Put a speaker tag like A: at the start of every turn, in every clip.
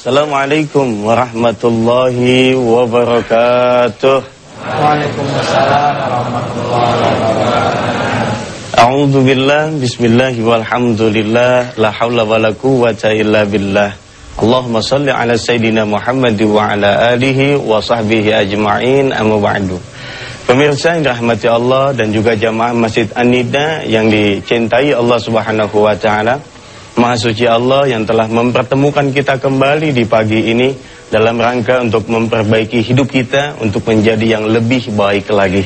A: Assalamualaikum warahmatullahi wabarakatuh.
B: Waalaikumsalam warahmatullahi wabarakatuh.
A: A'udzu billah, bismillah walhamdulillah, la haula wala quwwata illa billah. Allahumma shalli ala sayyidina Muhammad wa ala alihi wa sahbihi ajma'in, amma ba'du. Pemirsa yang dirahmati Allah dan juga jamaah Masjid An-Nida yang dicintai Allah Subhanahu wa taala. Maha suci Allah yang telah mempertemukan kita kembali di pagi ini dalam rangka untuk memperbaiki hidup kita untuk menjadi yang lebih baik lagi.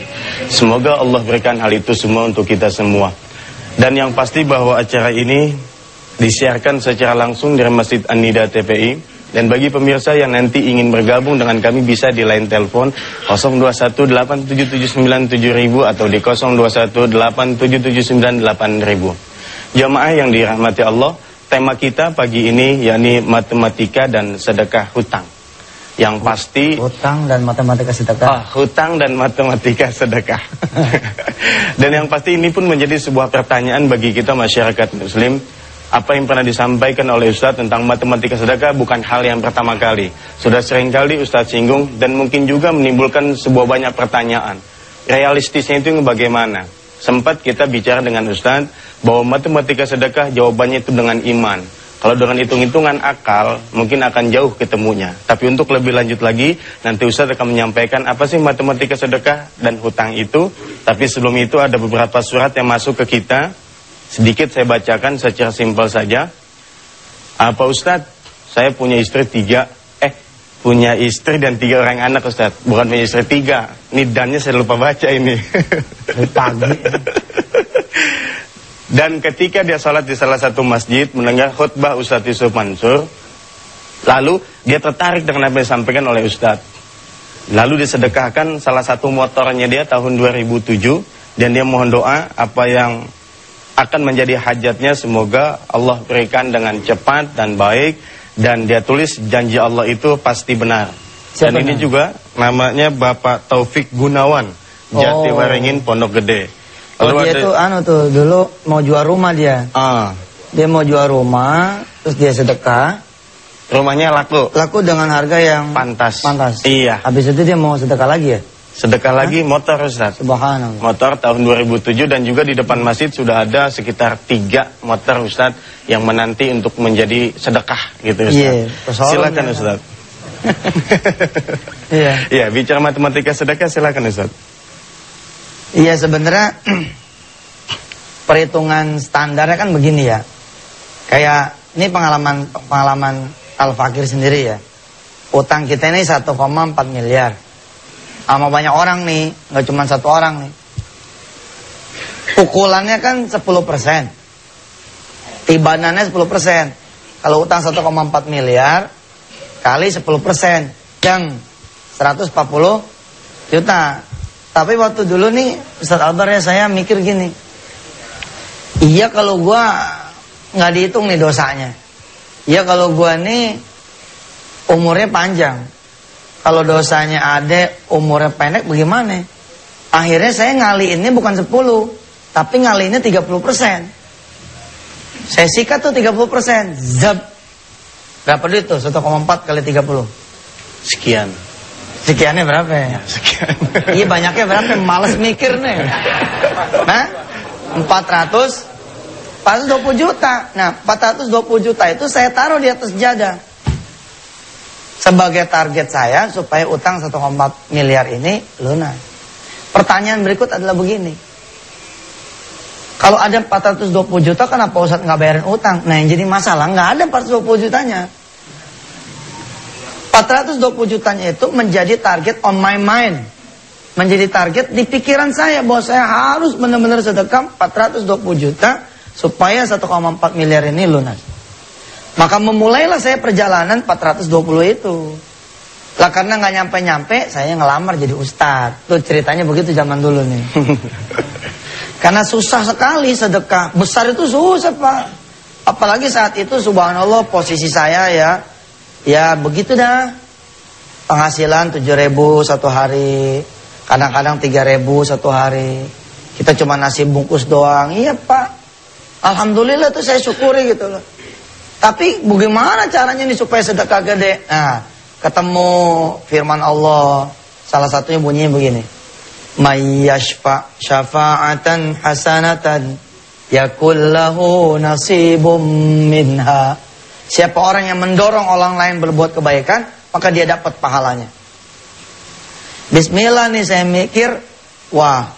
A: Semoga Allah berikan hal itu semua untuk kita semua. Dan yang pasti bahwa acara ini disiarkan secara langsung dari Masjid An-Nida TPI. Dan bagi pemirsa yang nanti ingin bergabung dengan kami bisa di line telepon 0218779000 atau di 02187798.000. Jamaah yang dirahmati Allah, tema kita pagi ini yakni matematika dan sedekah hutang. Yang pasti
B: hutang dan matematika sedekah.
A: Hutang dan matematika sedekah. Dan yang pasti ini pun menjadi sebuah pertanyaan bagi kita masyarakat muslim. Apa yang pernah disampaikan oleh Ustadz tentang matematika sedekah bukan hal yang pertama kali. Sudah sering kali Ustadz singgung dan mungkin juga menimbulkan sebuah banyak pertanyaan. Realistisnya itu bagaimana? Sempat kita bicara dengan Ustadz bahwa matematika sedekah jawabannya itu dengan iman. Kalau dengan hitung-hitungan akal mungkin akan jauh ketemunya. Tapi untuk lebih lanjut lagi nanti Ustadz akan menyampaikan apa sih matematika sedekah dan hutang itu. Tapi sebelum itu ada beberapa surat yang masuk ke kita. Sedikit saya bacakan secara simpel saja. Pak Ustadz, saya punya istri punya istri dan 3 orang anak Ustadz. Bukan punya istri 3. Ini dannya saya lupa baca ini.
B: Pagi.
A: Dan ketika dia sholat di salah satu masjid, mendengar khutbah Ustadz Yusuf Mansur, lalu dia tertarik dengan apa yang disampaikan oleh Ustadz. Lalu disedekahkan salah satu motornya dia tahun 2007, dan dia mohon doa apa yang akan menjadi hajatnya semoga Allah berikan dengan cepat dan baik. Dan dia tulis janji Allah itu pasti benar. Dan ini juga namanya Bapak Taufik Gunawan, Jatiwaringin, Pondok Gede.
B: Lalu dia tuh dulu mau jual rumah dia. Dia mau jual rumah, terus dia sedekah.
A: Rumahnya laku
B: dengan harga yang
A: pantas.
B: Iya. Habis itu dia mau sedekah lagi ya?
A: Sedekah lagi motor Ustaz.
B: Subhanallah.
A: Motor tahun 2007 dan juga di depan masjid sudah ada sekitar 3 motor Ustaz yang menanti untuk menjadi sedekah gitu Ustaz. Silakan Ustaz. Iya, bicara matematika sedekah silakan Ustaz.
B: Iya, sebenarnya perhitungan standarnya kan begini ya. Kayak ini pengalaman Al-Fakir sendiri ya. Utang kita ini 1,4 miliar. Sama banyak orang nih, nggak cuma 1 orang nih. Pukulannya kan 10%, tibanannya 10%. Kalau utang 1,4 miliar kali 10%, yang 140 juta. Tapi waktu dulu nih Ustaz Albar ya, saya mikir gini, iya kalau gua nggak dihitung nih dosanya. Iya kalau gua nih umurnya panjang. Kalau dosanya ada, umurnya pendek bagaimana? Akhirnya saya ngaliinnya bukan 10, tapi ngaliinnya 30%. Saya sikat tuh 30%. Zap. Berapa duit tuh? 1,4 kali 30.
A: Sekian.
B: Sekiannya berapa ya?
A: Sekian.
B: Iya banyaknya berapa? Males mikir nih. Nah, 420 juta. Nah, 420 juta itu saya taruh di atas jadah. Sebagai target saya supaya utang 1,4 miliar ini lunas. Pertanyaan berikut adalah begini. Kalau ada 420 juta kenapa Ustaz nggak bayarin utang? Nah yang jadi masalah nggak ada 420 jutanya. 420 jutanya itu menjadi target on my mind. Menjadi target di pikiran saya bahwa saya harus benar-benar sedekah 420 juta supaya 1,4 miliar ini lunas. Maka memulailah saya perjalanan 420 itu. Lah karena nggak nyampe-nyampe, saya ngelamar jadi ustadz. Tuh ceritanya begitu zaman dulu nih. Karena susah sekali sedekah. Besar itu susah Pak. Apalagi saat itu subhanallah posisi saya ya begitu dah. Penghasilan 7.000 satu hari. Kadang-kadang 3.000 satu hari. Kita cuma nasi bungkus doang. Iya Pak. Alhamdulillah tuh saya syukuri gitu loh. Tapi bagaimana caranya nih supaya sedekah gede? Nah, ketemu firman Allah, salah satunya bunyinya begini. May yashfa' syafa'atan hasanatan yakul lahu nasibum minha. Siapa orang yang mendorong orang lain berbuat kebaikan, maka dia dapat pahalanya. Bismillah nih saya mikir, wah,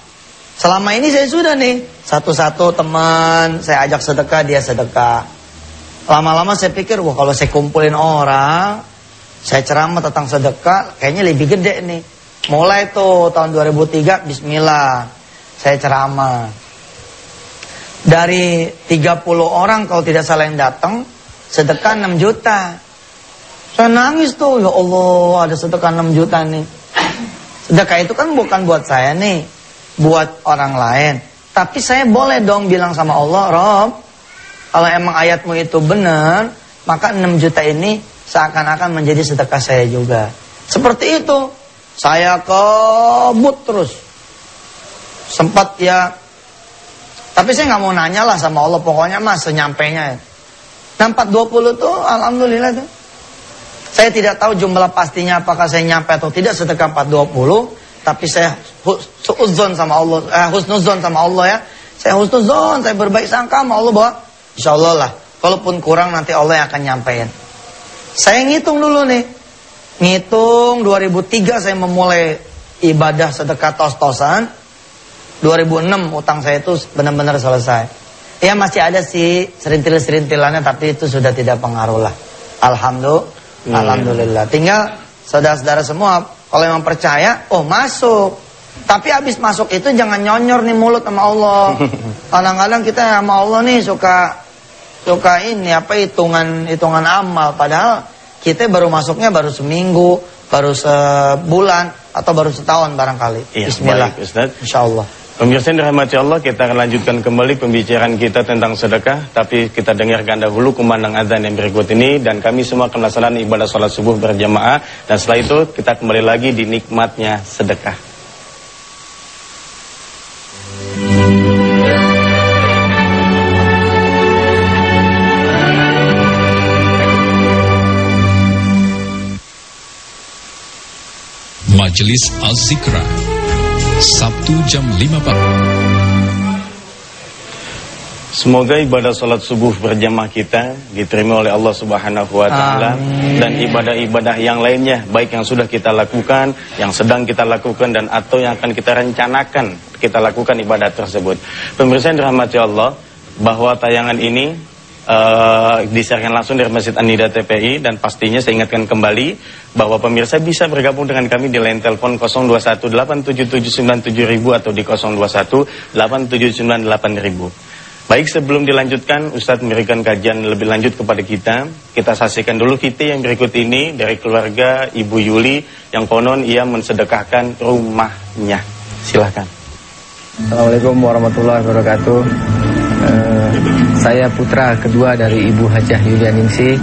B: selama ini saya sudah nih, satu-satu teman saya ajak sedekah, dia sedekah. Lama-lama saya pikir, wah kalau saya kumpulin orang, saya ceramah tentang sedekah, kayaknya lebih gede nih. Mulai tuh tahun 2003, bismillah, saya ceramah. Dari 30 orang kalau tidak salah yang datang, sedekah 6 juta. Saya nangis tuh, ya Allah ada sedekah 6 juta nih. Sedekah itu kan bukan buat saya nih, buat orang lain. Tapi saya boleh dong bilang sama Allah, Rob, kalau emang ayatmu itu benar, maka 6 juta ini seakan-akan menjadi sedekah saya juga. Seperti itu. Saya kebut terus. Sempat ya, tapi saya nggak mau nanya lah sama Allah, pokoknya mas senyampainya ya. Nah 420 tuh alhamdulillah tuh. Saya tidak tahu jumlah pastinya apakah saya nyampe atau tidak sedekah 420, tapi saya husnuzon sama Allah, husnuzon sama Allah ya. Saya husnuzon, saya berbaik sangka sama Allah bahwa insyaallah lah, kalaupun kurang nanti Allah yang akan nyampein. Saya ngitung dulu nih. Ngitung 2003 saya memulai ibadah sedekah tos-tosan. 2006 utang saya itu benar-benar selesai. Ya masih ada sih serintil-serintilannya, tapi itu sudah tidak pengaruh lah. Alhamdulillah. Tinggal saudara-saudara semua kalau memang percaya, oh masuk. Tapi habis masuk itu jangan nyonyor nih mulut sama Allah. Kadang-kadang kita sama Allah nih suka ini apa hitungan amal, padahal kita baru masuknya baru seminggu, baru sebulan atau baru setahun barangkali.
A: Iya,
B: bismillah.
A: Baik, Ustaz.
B: Insyaallah.
A: Pemirsa yang dirahmati Allah, kita akan lanjutkan kembali pembicaraan kita tentang sedekah, tapi kita dengarkan dahulu kumandang azan yang berikut ini, dan kami semua akan melaksanakan ibadah sholat subuh berjamaah, dan setelah itu kita kembali lagi di nikmatnya sedekah.
C: Majelis Az-Zikra, Sabtu jam 5 pagi.
A: Semoga ibadah sholat subuh berjamaah kita diterima oleh Allah Subhanahu wa Ta'ala, dan ibadah-ibadah yang lainnya, baik yang sudah kita lakukan, yang sedang kita lakukan, dan atau yang akan kita rencanakan kita lakukan ibadah tersebut. Pemirsa yang dirahmati Allah, bahwa tayangan ini disiarkan langsung dari Masjid An-Nida TPI, dan pastinya saya ingatkan kembali bahwa pemirsa bisa bergabung dengan kami di line telepon 0218779000 atau di 0218798000. Baik, sebelum dilanjutkan Ustadz memberikan kajian lebih lanjut kepada kita saksikan dulu VT yang berikut ini dari keluarga Ibu Yuli yang konon ia mensedekahkan rumahnya. Silahkan.
D: Assalamualaikum warahmatullahi wabarakatuh. Saya putra kedua dari Ibu Hajah Yulianingsih,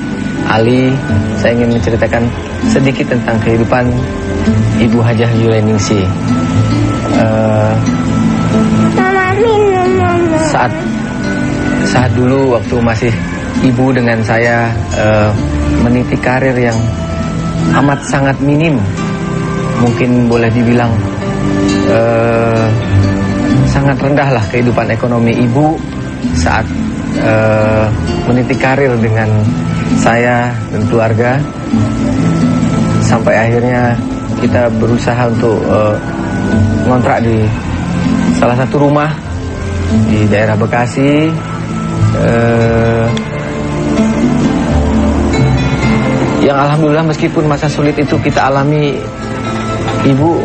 D: Ali. Saya ingin menceritakan sedikit tentang kehidupan Ibu Hajah Yulianingsih. Saat dulu waktu masih ibu dengan saya meniti karir yang amat sangat minim, mungkin boleh dibilang sangat rendah lah kehidupan ekonomi ibu saat meniti karir dengan saya dan keluarga, sampai akhirnya kita berusaha untuk ngontrak di salah satu rumah di daerah Bekasi. Yang alhamdulillah meskipun masa sulit itu kita alami, ibu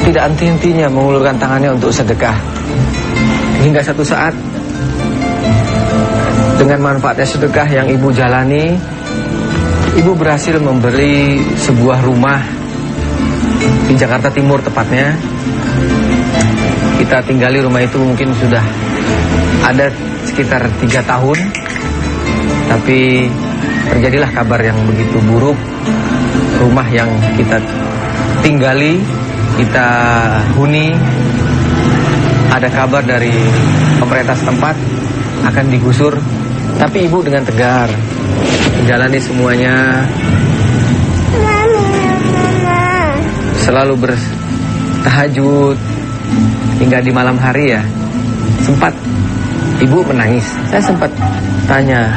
D: tidak henti-hentinya mengulurkan tangannya untuk sedekah. Hingga satu saat, dengan manfaatnya sedekah yang ibu jalani, ibu berhasil membeli sebuah rumah di Jakarta Timur tepatnya. Kita tinggali rumah itu mungkin sudah ada sekitar 3 tahun, tapi terjadilah kabar yang begitu buruk. Rumah yang kita tinggali, kita huni, ada kabar dari pemerintah setempat akan digusur, tapi ibu dengan tegar menjalani semuanya, selalu bertahajud hingga di malam hari ya. Sempat ibu menangis. Saya sempat tanya,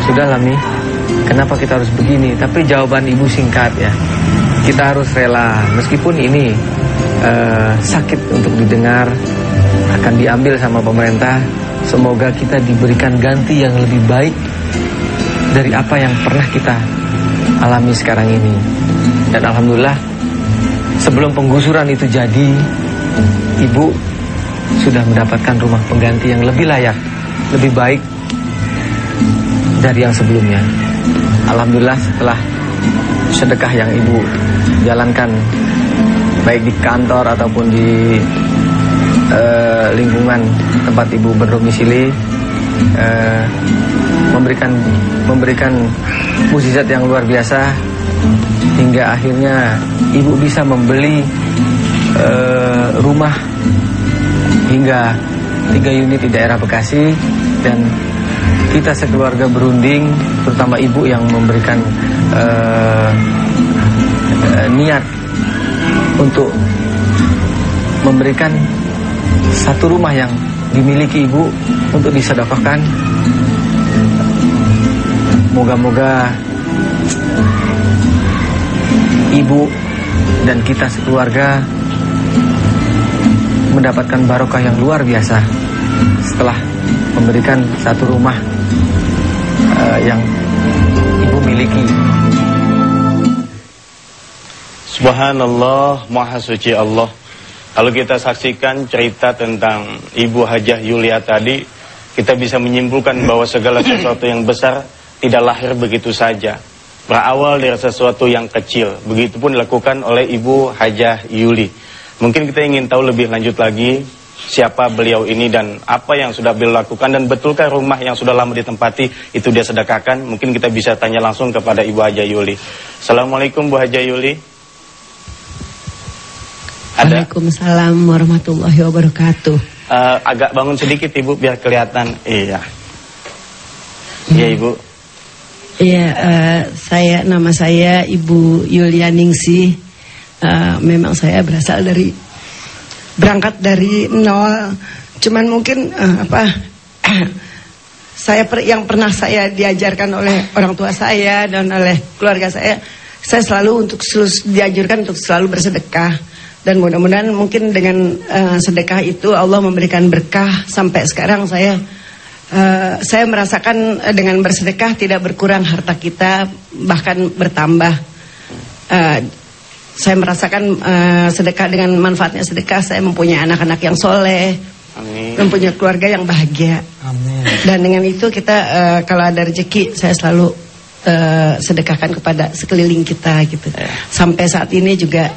D: "Sudahlah Mi, kenapa kita harus begini?" Tapi jawaban ibu singkat ya, kita harus rela meskipun ini sakit untuk didengar, akan diambil sama pemerintah. Semoga kita diberikan ganti yang lebih baik dari apa yang pernah kita alami sekarang ini. Dan alhamdulillah sebelum penggusuran itu jadi, ibu sudah mendapatkan rumah pengganti yang lebih layak, lebih baik dari yang sebelumnya. Alhamdulillah setelah sedekah yang ibu jalankan baik di kantor ataupun di lingkungan tempat ibu berdomisili, memberikan mukjizat yang luar biasa hingga akhirnya ibu bisa membeli rumah hingga 3 unit di daerah Bekasi. Dan kita sekeluarga berunding, terutama ibu yang memberikan niat untuk memberikan satu rumah yang dimiliki ibu untuk disedekahkan. Moga-moga ibu dan kita sekeluarga mendapatkan barokah yang luar biasa setelah memberikan satu rumah yang ibu miliki.
A: Subhanallah, Maha Suci Allah. Kalau kita saksikan cerita tentang Ibu Hajah Yulia tadi, kita bisa menyimpulkan bahwa segala sesuatu yang besar tidak lahir begitu saja. Berawal dari sesuatu yang kecil. Begitupun dilakukan oleh Ibu Hajah Yuli. Mungkin kita ingin tahu lebih lanjut lagi siapa beliau ini dan apa yang sudah beliau lakukan, dan betulkah rumah yang sudah lama ditempati itu dia sedekahkan. Mungkin kita bisa tanya langsung kepada Ibu Hajah Yuli. Assalamualaikum Bu Hajah Yuli.
E: Waalaikumsalam warahmatullahi wabarakatuh.
A: Agak bangun sedikit Ibu biar kelihatan. Iya. Iya Ibu.
E: Iya, nama saya Ibu Yulia Ningsih. Memang saya berangkat dari nol. Cuman mungkin yang pernah saya diajarkan oleh orang tua saya dan oleh keluarga saya selalu dianjurkan untuk selalu bersedekah. Dan mudah-mudahan mungkin dengan sedekah itu Allah memberikan berkah. Sampai sekarang saya merasakan dengan bersedekah tidak berkurang harta kita, bahkan bertambah. Saya merasakan sedekah, dengan manfaatnya sedekah saya mempunyai anak-anak yang soleh. Amin. Mempunyai keluarga yang bahagia. Amin. Dan dengan itu kita kalau ada rezeki saya selalu sedekahkan kepada sekeliling kita gitu. Sampai saat ini juga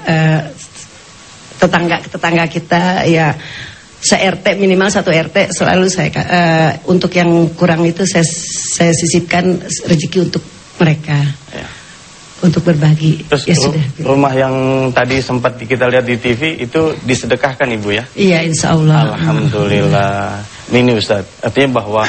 E: tetangga kita ya, se-RT minimal 1 RT selalu saya untuk yang kurang itu saya sisipkan rezeki untuk mereka ya, untuk berbagi.
A: Terus
E: ya sudah.
A: Rumah yang tadi sempat kita lihat di TV itu disedekahkan Ibu ya?
E: Iya, insya Allah.
A: Alhamdulillah. Ini Ustaz, artinya bahwa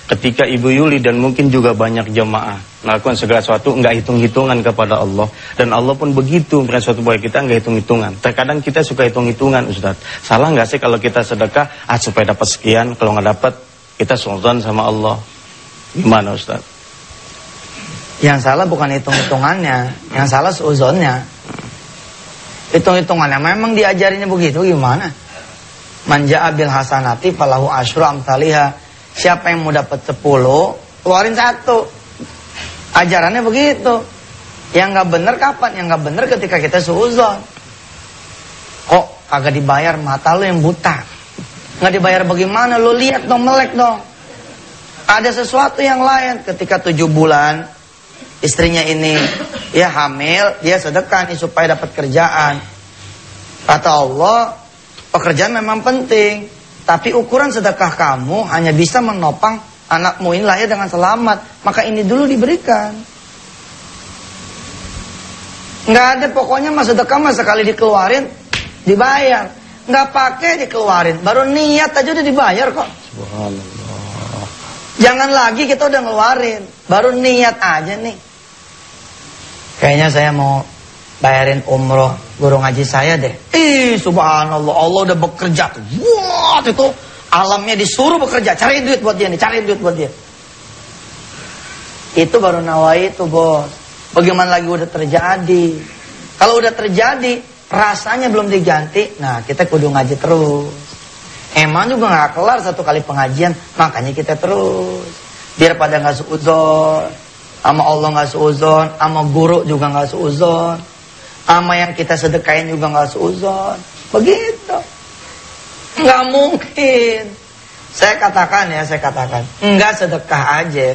A: ketika Ibu Yuli dan mungkin juga banyak jemaah melakukan segala sesuatu nggak hitung-hitungan kepada Allah, dan Allah pun begitu memberikan sesuatu buat kita nggak hitung-hitungan. Terkadang kita suka hitung-hitungan Ustaz. Salah nggak sih kalau kita sedekah supaya dapat sekian, kalau nggak dapat kita suudzon sama Allah? Gimana Ustaz?
B: Yang salah bukan hitung-hitungannya, yang salah suudzonnya. Hitung-hitungannya memang diajarinya begitu, gimana? Man ja'a bil hasanati falahu asyru amsalihha. Siapa yang mau dapat 10, keluarin 1. Ajarannya begitu. Yang nggak benar kapan? Yang nggak benar ketika kita suudzon. Kok kagak dibayar, mata lu yang buta. Nggak dibayar bagaimana? Lu lihat dong, melek dong. Ada sesuatu yang lain. Ketika 7 bulan istrinya ini ya hamil, dia sedekah nih supaya dapat kerjaan. Kata Allah, pekerjaan memang penting. Tapi ukuran sedekah kamu hanya bisa menopang anakmu ini lahir dengan selamat. Maka ini dulu diberikan. Nggak ada pokoknya mas sedekah mas sekali dikeluarin dibayar. Nggak pakai dikeluarin, baru niat aja udah dibayar kok.
A: Subhanallah.
B: Jangan lagi kita udah ngeluarin, baru niat aja nih. Kayaknya saya mau bayarin umroh guru ngaji saya deh. Subhanallah, Allah udah bekerja tuh. Wah, itu alamnya disuruh bekerja, cari duit buat dia nih, cari duit buat dia. Itu baru nawai itu, bos. Bagaimana lagi udah terjadi? Kalau udah terjadi, rasanya belum diganti, nah kita kudu ngaji terus. Emang juga gak kelar satu kali pengajian, makanya kita terus. Biar pada gak suudzon, sama Allah gak suudzon, sama guru juga gak suudzon, sama yang kita sedekahin juga gak suudzon. Begitu. Gak mungkin. Saya katakan, enggak sedekah aja.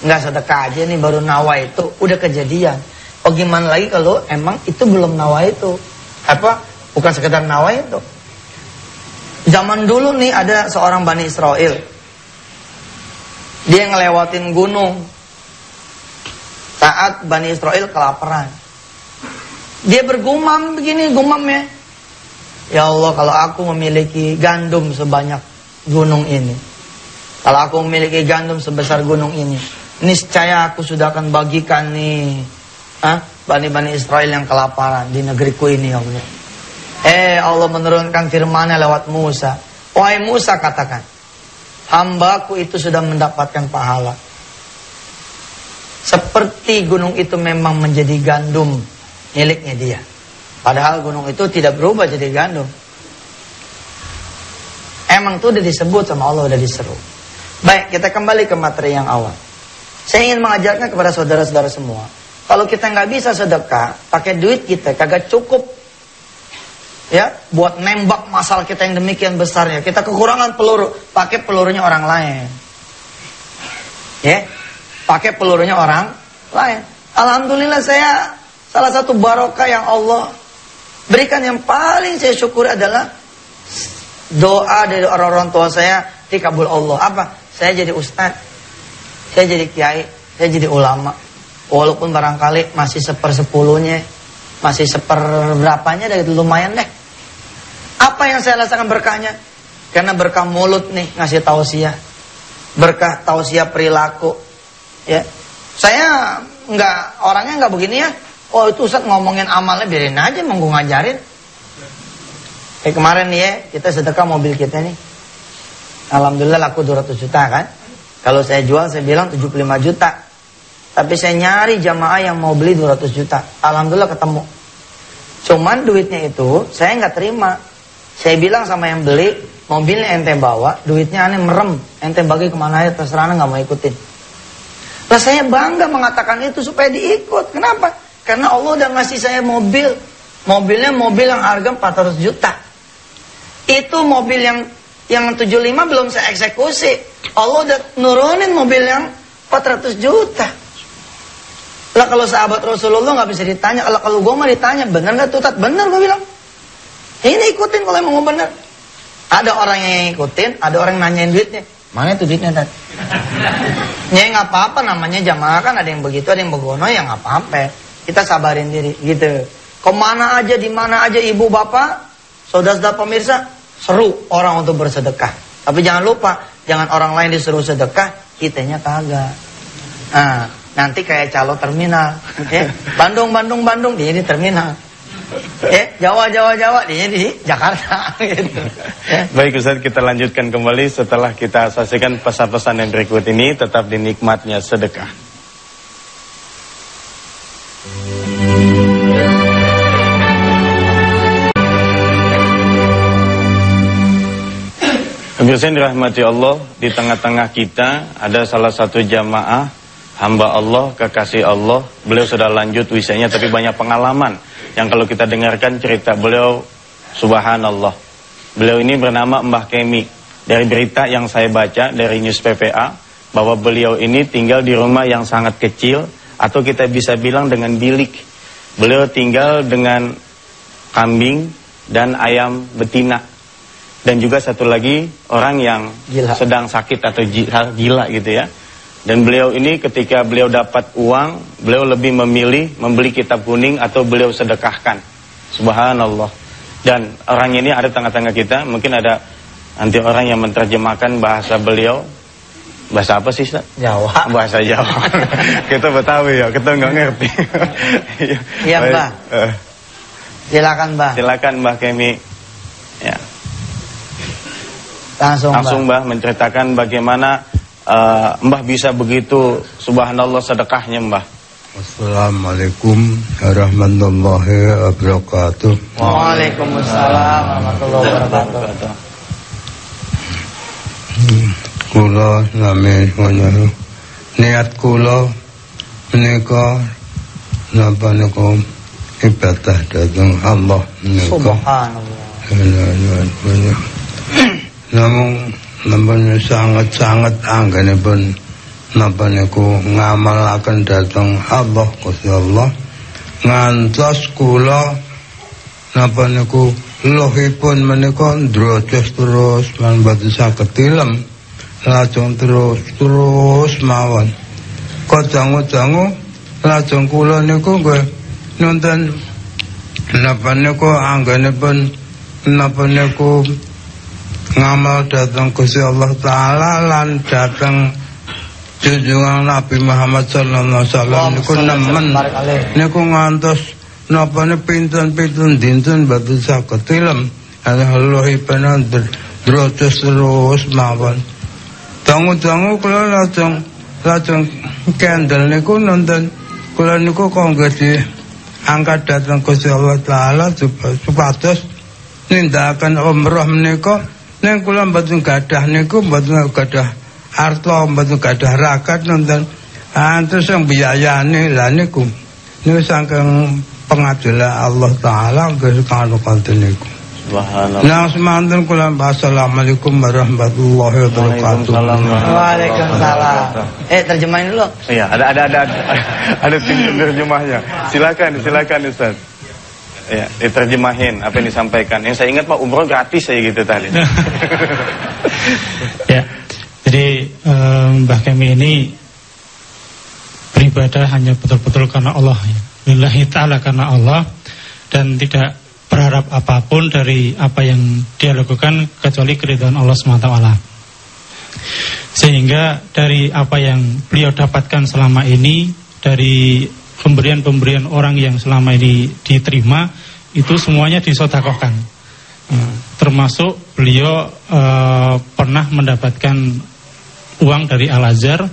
B: Enggak sedekah aja nih baru nawa itu udah kejadian. Bagaimana lagi kalau emang itu belum nawa itu? Bukan sekedar nawa itu. Zaman dulu nih ada seorang Bani Israel. Dia ngelewatin gunung saat Bani Israel kelaparan. Dia bergumam begini, gumamnya, ya Allah, kalau aku memiliki gandum sebanyak gunung ini, kalau aku memiliki gandum sebesar gunung ini, niscaya aku sudah akan bagikan nih Bani Israel yang kelaparan di negeriku ini, ya Allah. Allah menurunkan firman-Nya lewat Musa. Wahai Musa, katakan, hambaku itu sudah mendapatkan pahala. Seperti gunung itu memang menjadi gandum miliknya dia. Padahal gunung itu tidak berubah jadi gandum. Emang itu udah disebut sama Allah, udah diseru. Baik, kita kembali ke materi yang awal. Saya ingin mengajarkan kepada saudara-saudara semua, kalau kita nggak bisa sedekah, pakai duit kita kagak cukup, ya, buat nembak masalah kita yang demikian besarnya. Kita kekurangan peluru, pakai pelurunya orang lain. Ya, pakai pelurunya orang lain. Alhamdulillah, saya salah satu barokah yang Allah berikan yang paling saya syukuri adalah doa dari orang-orang tua saya dikabul Allah. Apa? Saya jadi ustaz, saya jadi kiai, saya jadi ulama. Walaupun barangkali masih 1/10-nya, masih 1/berapanya, dari lumayan deh. Apa yang saya rasakan berkahnya? Karena berkah mulut nih, ngasih tausiah, berkah tausiah perilaku. Ya, saya orangnya nggak begini ya. Oh, itu ustaz ngomongin amalnya, biarin aja, mau gue ngajarin. Kemarin nih ya, kita sedekah mobil kita nih. Alhamdulillah laku 200 juta kan. Kalau saya jual, saya bilang 75 juta. Tapi saya nyari jamaah yang mau beli 200 juta. Alhamdulillah ketemu. Cuman duitnya itu saya nggak terima. Saya bilang sama yang beli, mobilnya ente bawa, duitnya aneh merem, ente bagi kemana aja terserah, nggak mau ikutin. Lah saya bangga mengatakan itu supaya diikut. Kenapa? Karena Allah udah ngasih saya mobil. Mobilnya mobil yang harga 400 juta. Itu mobil yang 75 belum saya eksekusi. Allah udah nurunin mobil yang 400 juta. Lah kalau sahabat Rasulullah nggak bisa ditanya. Kalau gue mah ditanya, bener nggak tuh Tat? Bener, gue bilang. Ini ikutin kalau emang mau bener. Ada orang yang ikutin, ada orang yang nanyain duitnya. Mana itu duitnya Tat? Ya nggak apa-apa, namanya jamaah kan, ada yang begitu, ada yang begono, ya nggak apa-apa. Kita sabarin diri, gitu. Kemana aja, di mana aja, ibu bapak, saudara-saudara pemirsa, seru orang untuk bersedekah. Tapi jangan lupa, jangan orang lain disuruh sedekah, kitanya kagak. Nah, nanti kayak calo terminal, ya. Bandung, dia di terminal. Jawa, dia di Jakarta. Gitu. Ya.
A: Baik Ustaz, kita lanjutkan kembali setelah kita saksikan pesan-pesan yang berikut ini. Tetap di nikmatnya sedekah. Pemirsa yang dirahmati Allah, di tengah-tengah kita ada salah satu jamaah hamba Allah, kekasih Allah. Beliau sudah lanjut usianya, tapi banyak pengalaman yang kalau kita dengarkan cerita beliau, subhanallah. Beliau ini bernama Mbah Kemi. Dari berita yang saya baca dari News PPA, bahwa beliau ini tinggal di rumah yang sangat kecil, atau kita bisa bilang dengan bilik. Beliau tinggal dengan kambing dan ayam betina. Dan juga satu lagi orang yang sedang sakit atau gila gitu ya. Dan beliau ini ketika beliau dapat uang, beliau lebih memilih membeli kitab kuning atau beliau sedekahkan. Subhanallah. Dan orang ini ada tengah-tengah kita, mungkin ada nanti orang yang menerjemahkan bahasa beliau. Bahasa apa sih, Ustaz?
B: Jawa.
A: Bahasa Jawa. Kita Betawi ya, kita nggak ngerti.
B: Iya, Mbah. Silakan, Mbah.
A: Silakan Mbah Kemi. Ya.
B: Langsung
A: Mbah menceritakan bagaimana Mbah bisa begitu subhanallah sedekahnya Mbah.
F: Assalamualaikum warahmatullahi wabarakatuh.
B: Waalaikumsalam warahmatullahi wabarakatuh.
F: Kula nami ngono. Niat kula menika napa niku ibadah dhateng Allah menika.
B: Subhanallah.
F: Namun sangat-sangat anggenipun napa niku ngamalaken dhateng Allah Gusti Allah ngantos kula napa niku lohipun menika ndrocos terus lan boten saged tilem lajeng terus mawon kadang-kadang lajeng kula niku nggih nonton napa niku anggenipun napa niku ngamal dhateng Gusti Allah taala lan dhateng junjungan Nabi Muhammad sallallahu alaihi wasallam niku nemen niku ngantos napane pinten-pinten dinten boten saged tilem Allah ibadah terus mawon dangu-dangu kula lajeng kendel niku nonton kula niku kangge diangkat dhateng Gusti Allah taala supados nindakaken umrah menika ning kula mboten gadah niku mboten gadah harta mboten gadah rakat nonton terus yang biayane lha niku saking pengadilan Allah taala nggih karo kanten niku. Subhanallah. Nah semanten kula assalamualaikum warahmatullahi wabarakatuh.
B: Waalaikumsalam. Terjemahin dulu.
A: Iya, ada terjemahnya. Silakan Ustaz. Ya, diterjemahin apa yang disampaikan. Yang saya ingat Pak umroh gratis saya gitu tadi.
G: Ya. Jadi Mbah Kemi ini beribadah hanya betul-betul karena Allah ya. Lillahi ta'ala karena Allah dan tidak berharap apapun dari apa yang dia lakukan kecuali keridhaan Allah SWT. Sehingga dari apa yang beliau dapatkan selama ini, dari pemberian-pemberian orang yang selama ini diterima, itu semuanya disedekahkan. Termasuk beliau pernah mendapatkan uang dari Al-Azhar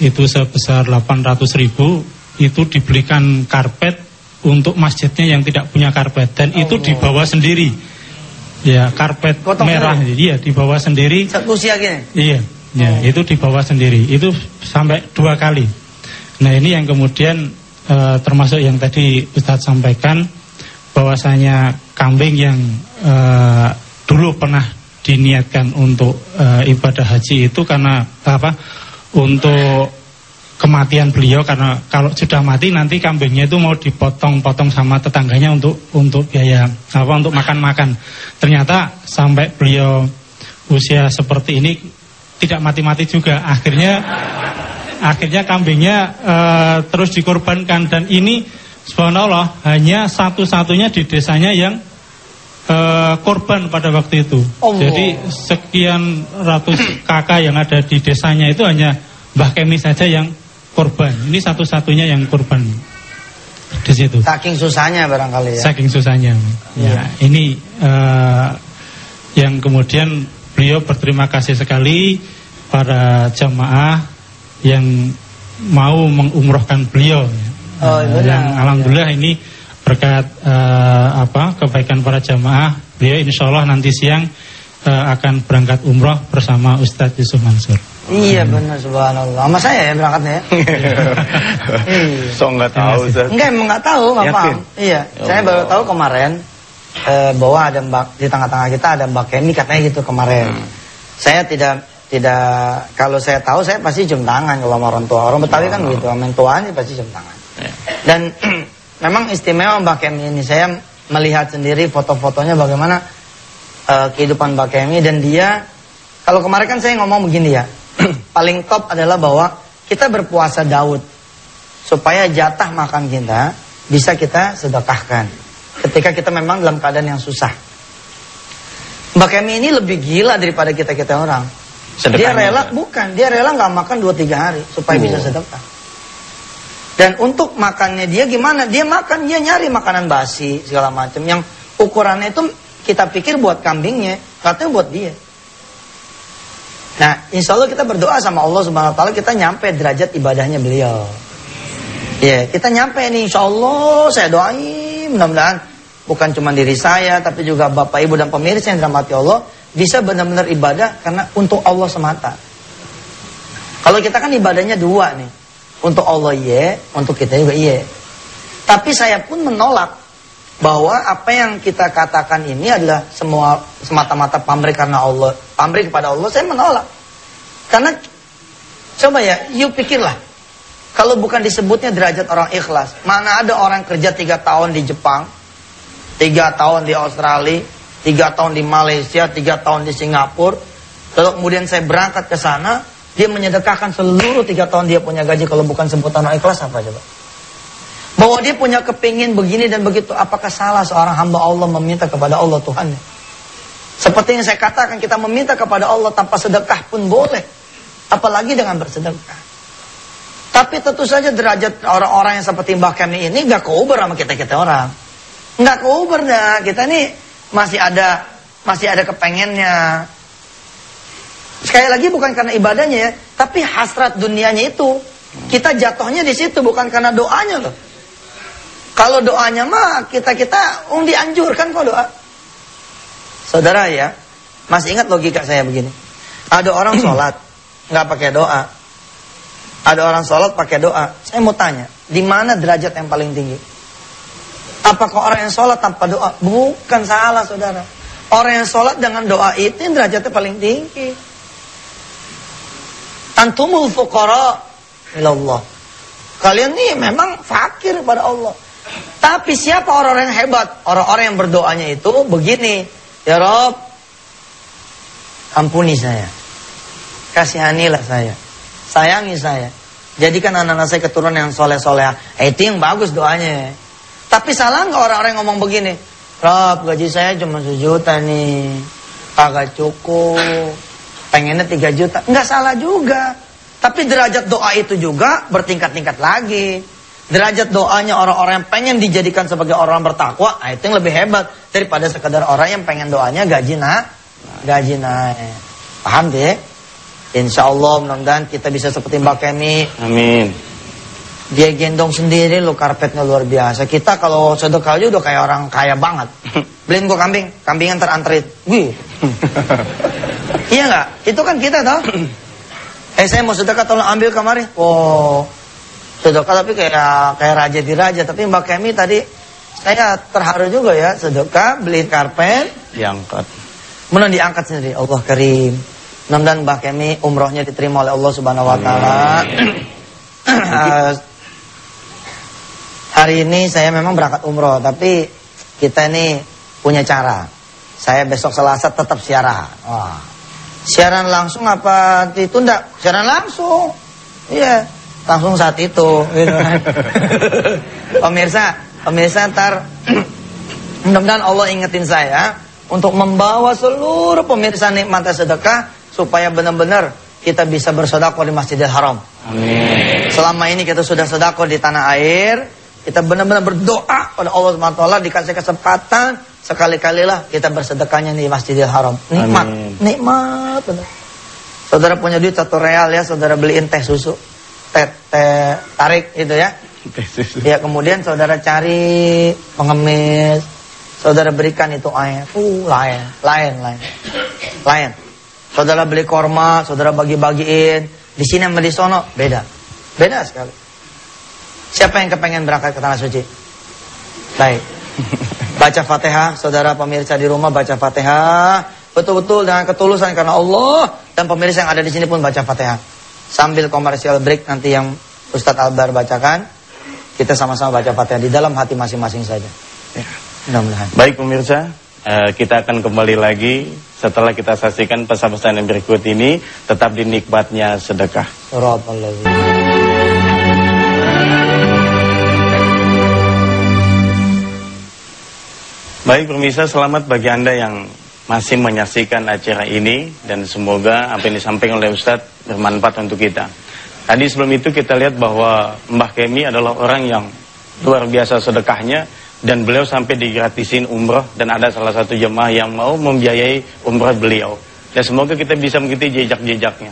G: itu sebesar 800.000, itu dibelikan karpet untuk masjidnya yang tidak punya karpet dan itu dibawa sendiri. Ya, karpet merah dia dibawa sendiri.
B: Usia gini.
G: Iya, ya, itu dibawa sendiri. Itu sampai 2 kali. Nah, ini yang kemudian termasuk yang tadi Ustadz sampaikan bahwasanya kambing yang dulu pernah diniatkan untuk ibadah haji itu karena apa? Untuk kematian beliau, karena kalau sudah mati nanti kambingnya itu mau dipotong-potong sama tetangganya untuk biaya apa, untuk makan-makan. Ternyata sampai beliau usia seperti ini tidak mati-mati juga. Akhirnya kambingnya terus dikorbankan dan ini subhanallah hanya satu-satunya di desanya yang korban pada waktu itu. Jadi sekian ratus kakak yang ada di desanya itu hanya Mbah Kemi saja yang korban. Ini satu-satunya yang korban di situ.
B: Saking susahnya barangkali ya.
G: Saking susahnya. Ya, ini yang kemudian beliau berterima kasih sekali para jamaah yang mau mengumrohkan beliau. Yang alhamdulillah ini berkat kebaikan para jamaah, beliau insya Allah nanti siang akan berangkat umroh bersama Ustadz Yusuf Mansur.
B: Iya benar, subhanallah. Sama saya ya berangkatnya ya.
A: So nggak tahu Ustaz.
B: Enggak, emang nggak tahu, nggak paham. Iya, saya baru tahu kemarin bahwa ada di tengah-tengah kita ada Mbak Kemi katanya gitu kemarin. Saya tidak kalau saya tahu saya pasti jam tangan kalau sama orang tua. Orang Betawi kan begitu, sama tuanya pasti jam tangan. Dan memang istimewa Mbak Kemi ini, saya melihat sendiri foto-fotonya bagaimana kehidupan Mbak Kemi, dan dia kalau kemarin kan saya ngomong begini ya. Paling top adalah bahwa kita berpuasa Daud supaya jatah makan kita bisa kita sedekahkan ketika kita memang dalam keadaan yang susah. Mbak Kemi ini lebih gila daripada kita orang. Dia rela, bukan, dia rela nggak makan 2-3 hari supaya bisa sedekah. Dan untuk makannya dia gimana? Dia makan, dia nyari makanan basi segala macam yang ukurannya itu kita pikir buat kambingnya, katanya buat dia. Nah, insya Allah kita berdoa sama Allah Subhanahu Wa Taala, kita nyampe derajat ibadahnya beliau. Ya, kita nyampe nih, insya Allah saya doain, mudah-mudahan bukan cuma diri saya, tapi juga Bapak Ibu dan pemirsa yang dirahmati Allah bisa benar-benar ibadah karena untuk Allah semata. Kalau kita kan ibadahnya 2 nih, untuk Allah iya, untuk kita juga iya. Tapi saya pun menolak bahwa apa yang kita katakan ini adalah semua semata-mata pamrih karena Allah, pamrih kepada Allah. Saya menolak. Karena coba ya, yuk pikirlah. Kalau bukan disebutnya derajat orang ikhlas, mana ada orang kerja 3 tahun di Jepang, 3 tahun di Australia, 3 tahun di Malaysia, 3 tahun di Singapura. Lalu kemudian saya berangkat ke sana, dia menyedekahkan seluruh 3 tahun dia punya gaji. Kalau bukan sebutan orang ikhlas apa coba? Bahwa dia punya kepingin begini dan begitu. Apakah salah seorang hamba Allah meminta kepada Allah Tuhannya? Seperti yang saya katakan, kita meminta kepada Allah tanpa sedekah pun boleh. Apalagi dengan bersedekah. Tapi tentu saja derajat orang-orang yang seperti Mbah Kemi ini gak keuber sama kita-kita orang. Gak keuber dah. Kita ini masih ada kepengennya. Sekali lagi bukan karena ibadahnya ya, tapi hasrat dunianya itu. Kita jatuhnya di situ bukan karena doanya loh. Kalau doanya mah kita dianjurkan kok doa. Saudara ya, masih ingat logika saya begini. Ada orang sholat nggak pakai doa. Ada orang sholat pakai doa. Saya mau tanya, di mana derajat yang paling tinggi? Apakah orang yang sholat tanpa doa? Bukan, salah saudara. Orang yang sholat dengan doa itu derajatnya paling tinggi. Antumul fuqara ilallah. Kalian nih memang fakir pada Allah. Tapi siapa orang-orang yang hebat? Orang-orang yang berdoanya itu begini. Ya Rob, ampuni saya. Kasihanilah saya. Sayangi saya. Jadikan anak-anak saya keturunan yang soleh-soleh. Itu yang bagus doanya. Tapi salah nggak orang-orang yang ngomong begini? Rob, gaji saya cuma 1 juta nih. Kagak cukup. Pengennya 3 juta. Nggak salah juga. Tapi derajat doa itu juga bertingkat-tingkat lagi. Derajat doanya orang-orang yang pengen dijadikan sebagai orang bertakwa, itu yang lebih hebat daripada sekedar orang yang pengen doanya gaji naik. Paham deh? Insya Allah mudah-mudahan kita bisa seperti Mbak Kemi.
A: Amin.
B: Dia gendong sendiri loh, karpetnya luar biasa. Kita kalau sedekah aja udah kayak orang kaya banget. Beliin gua kambingan teranterin. Wih. Iya nggak? Itu kan kita tau. Saya mau sedekah, tolong ambil kemari. Oh, sedekah tapi kayak raja di raja. Tapi Mbak Kemi tadi saya terharu juga ya, sedekah beliin karpet,
A: diangkat.
B: Kemudian diangkat sendiri. Allah karim. Mudah-mudahan Mbak Kemi umrohnya diterima oleh Allah Subhanahu Wa Taala. Hari ini saya memang berangkat umroh, tapi kita ini punya cara. Saya besok Selasa tetap siaran. Wah. Siaran langsung apa ditunda? Siaran langsung. Iya, langsung saat itu. Gitu. Pemirsa ntar mudah-mudahan Allah ingetin saya untuk membawa seluruh pemirsa nikmat sedekah supaya benar-benar kita bisa bersedekah di Masjidil Haram.
A: Amin.
B: Selama ini kita sudah sedekah di tanah air, kita benar-benar berdoa pada Allah Subhanahu wa taala dikasih kesempatan sekali-kalilah kita bersedekahnya di Masjidil Haram. Nikmat,
A: Amin.
B: Nikmat benar. Saudara punya duit 1 real ya, saudara beliin teh susu. Teh tarik itu ya.
A: Teh susu.
B: Ya, kemudian saudara cari pengemis, saudara berikan itu air. Lain. Saudara beli korma, saudara bagi-bagiin. Di sini sama di sono beda. Beda sekali. Siapa yang kepengen berangkat ke tanah suci? Baik. Baca Fatihah, saudara pemirsa di rumah baca Fatihah betul-betul dengan ketulusan karena Allah, dan pemirsa yang ada di sini pun baca Fatihah. Sambil komersial break nanti yang Ustadz Albar bacakan, kita sama-sama baca Fatihah di dalam hati masing-masing saja. Ya, mudah-mudahan.
A: Baik pemirsa, kita akan kembali lagi setelah kita saksikan pesan-pesan yang berikut ini. Tetap di nikmatnya sedekah. Baik pemirsa, selamat bagi Anda yang masih menyaksikan acara ini, dan semoga apa yang disampaikan oleh Ustadz bermanfaat untuk kita. Tadi sebelum itu kita lihat bahwa Mbah Kemi adalah orang yang luar biasa sedekahnya, dan beliau sampai digratisin umroh, dan ada salah satu jemaah yang mau membiayai umroh beliau. Dan semoga kita bisa mengikuti jejak-jejaknya.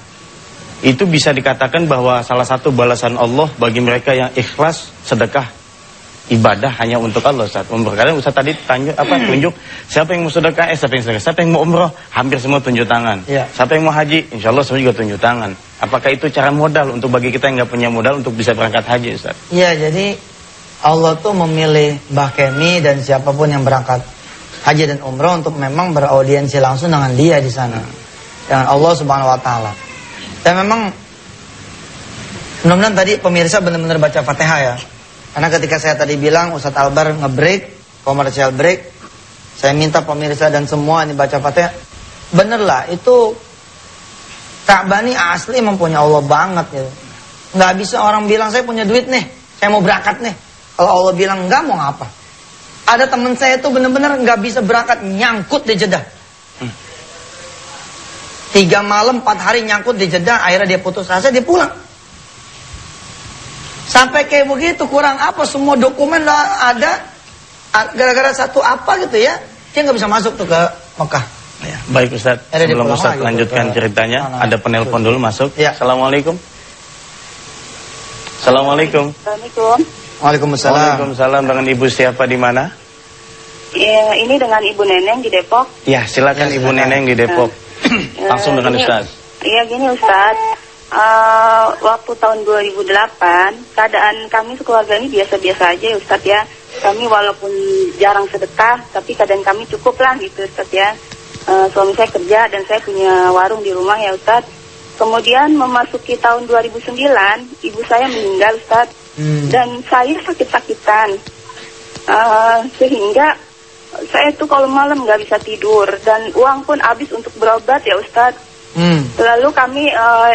A: Itu bisa dikatakan bahwa salah satu balasan Allah bagi mereka yang ikhlas sedekah ibadah hanya untuk Allah, Ustaz. Umroh. Karena Ustaz tadi tunjuk siapa yang mau sedekah, siapa yang sedekah, siapa yang mau umroh, hampir semua tunjuk tangan. Ya. Siapa yang mau haji, insya Allah semua juga tunjuk tangan. Apakah itu cara modal untuk bagi kita yang nggak punya modal untuk bisa berangkat haji, Ustaz?
B: Iya, jadi Allah tuh memilih Mbah Kemi dan siapapun yang berangkat haji dan umroh untuk memang beraudiensi langsung dengan dia di sana, dengan Allah Subhanahu Wa Taala. Dan memang mudah-mudahan tadi pemirsa benar-benar baca Fatihah ya. Karena ketika saya tadi bilang Ustadz Albar nge-break, commercial break, saya minta pemirsa dan semua ini baca Fatihah. Bener lah, itu Ka'bah ini asli mempunyai Allah banget gitu. Nggak bisa orang bilang saya punya duit nih, saya mau berangkat nih. Kalau Allah bilang enggak, mau ngapa? Ada teman saya itu benar-benar nggak bisa berangkat, nyangkut di Jeddah. 3 malam 4 hari nyangkut di Jeddah, akhirnya dia putus asa, dia pulang. Sampai kayak begitu, kurang apa, semua dokumen lah ada, gara-gara satu apa gitu ya, dia nggak bisa masuk tuh ke Mekah.
A: Ya, baik Ustaz, sebelum Ustaz lanjutkan ceritanya, ada penelpon dulu masuk. Ya. Assalamualaikum. Assalamualaikum.
H: Assalamualaikum.
B: Waalaikumsalam.
A: Waalaikumsalam. Dengan Ibu siapa di mana?
H: Ya, ini dengan Ibu Neneng di Depok.
A: Ya, silakan Ibu Neneng di Depok. Langsung dengan Ustaz.
H: Iya, gini Ustaz. Waktu tahun 2008, keadaan kami sekeluarga ini biasa-biasa aja ya Ustaz ya. Kami walaupun jarang sedekah, tapi keadaan kami cukup lah gitu Ustaz ya. Suami saya kerja dan saya punya warung di rumah ya Ustaz. Kemudian memasuki tahun 2009, ibu saya meninggal Ustaz. Dan saya sakit-sakitan. Sehingga saya tuh kalau malam nggak bisa tidur. Dan uang pun habis untuk berobat ya Ustaz. Lalu kami,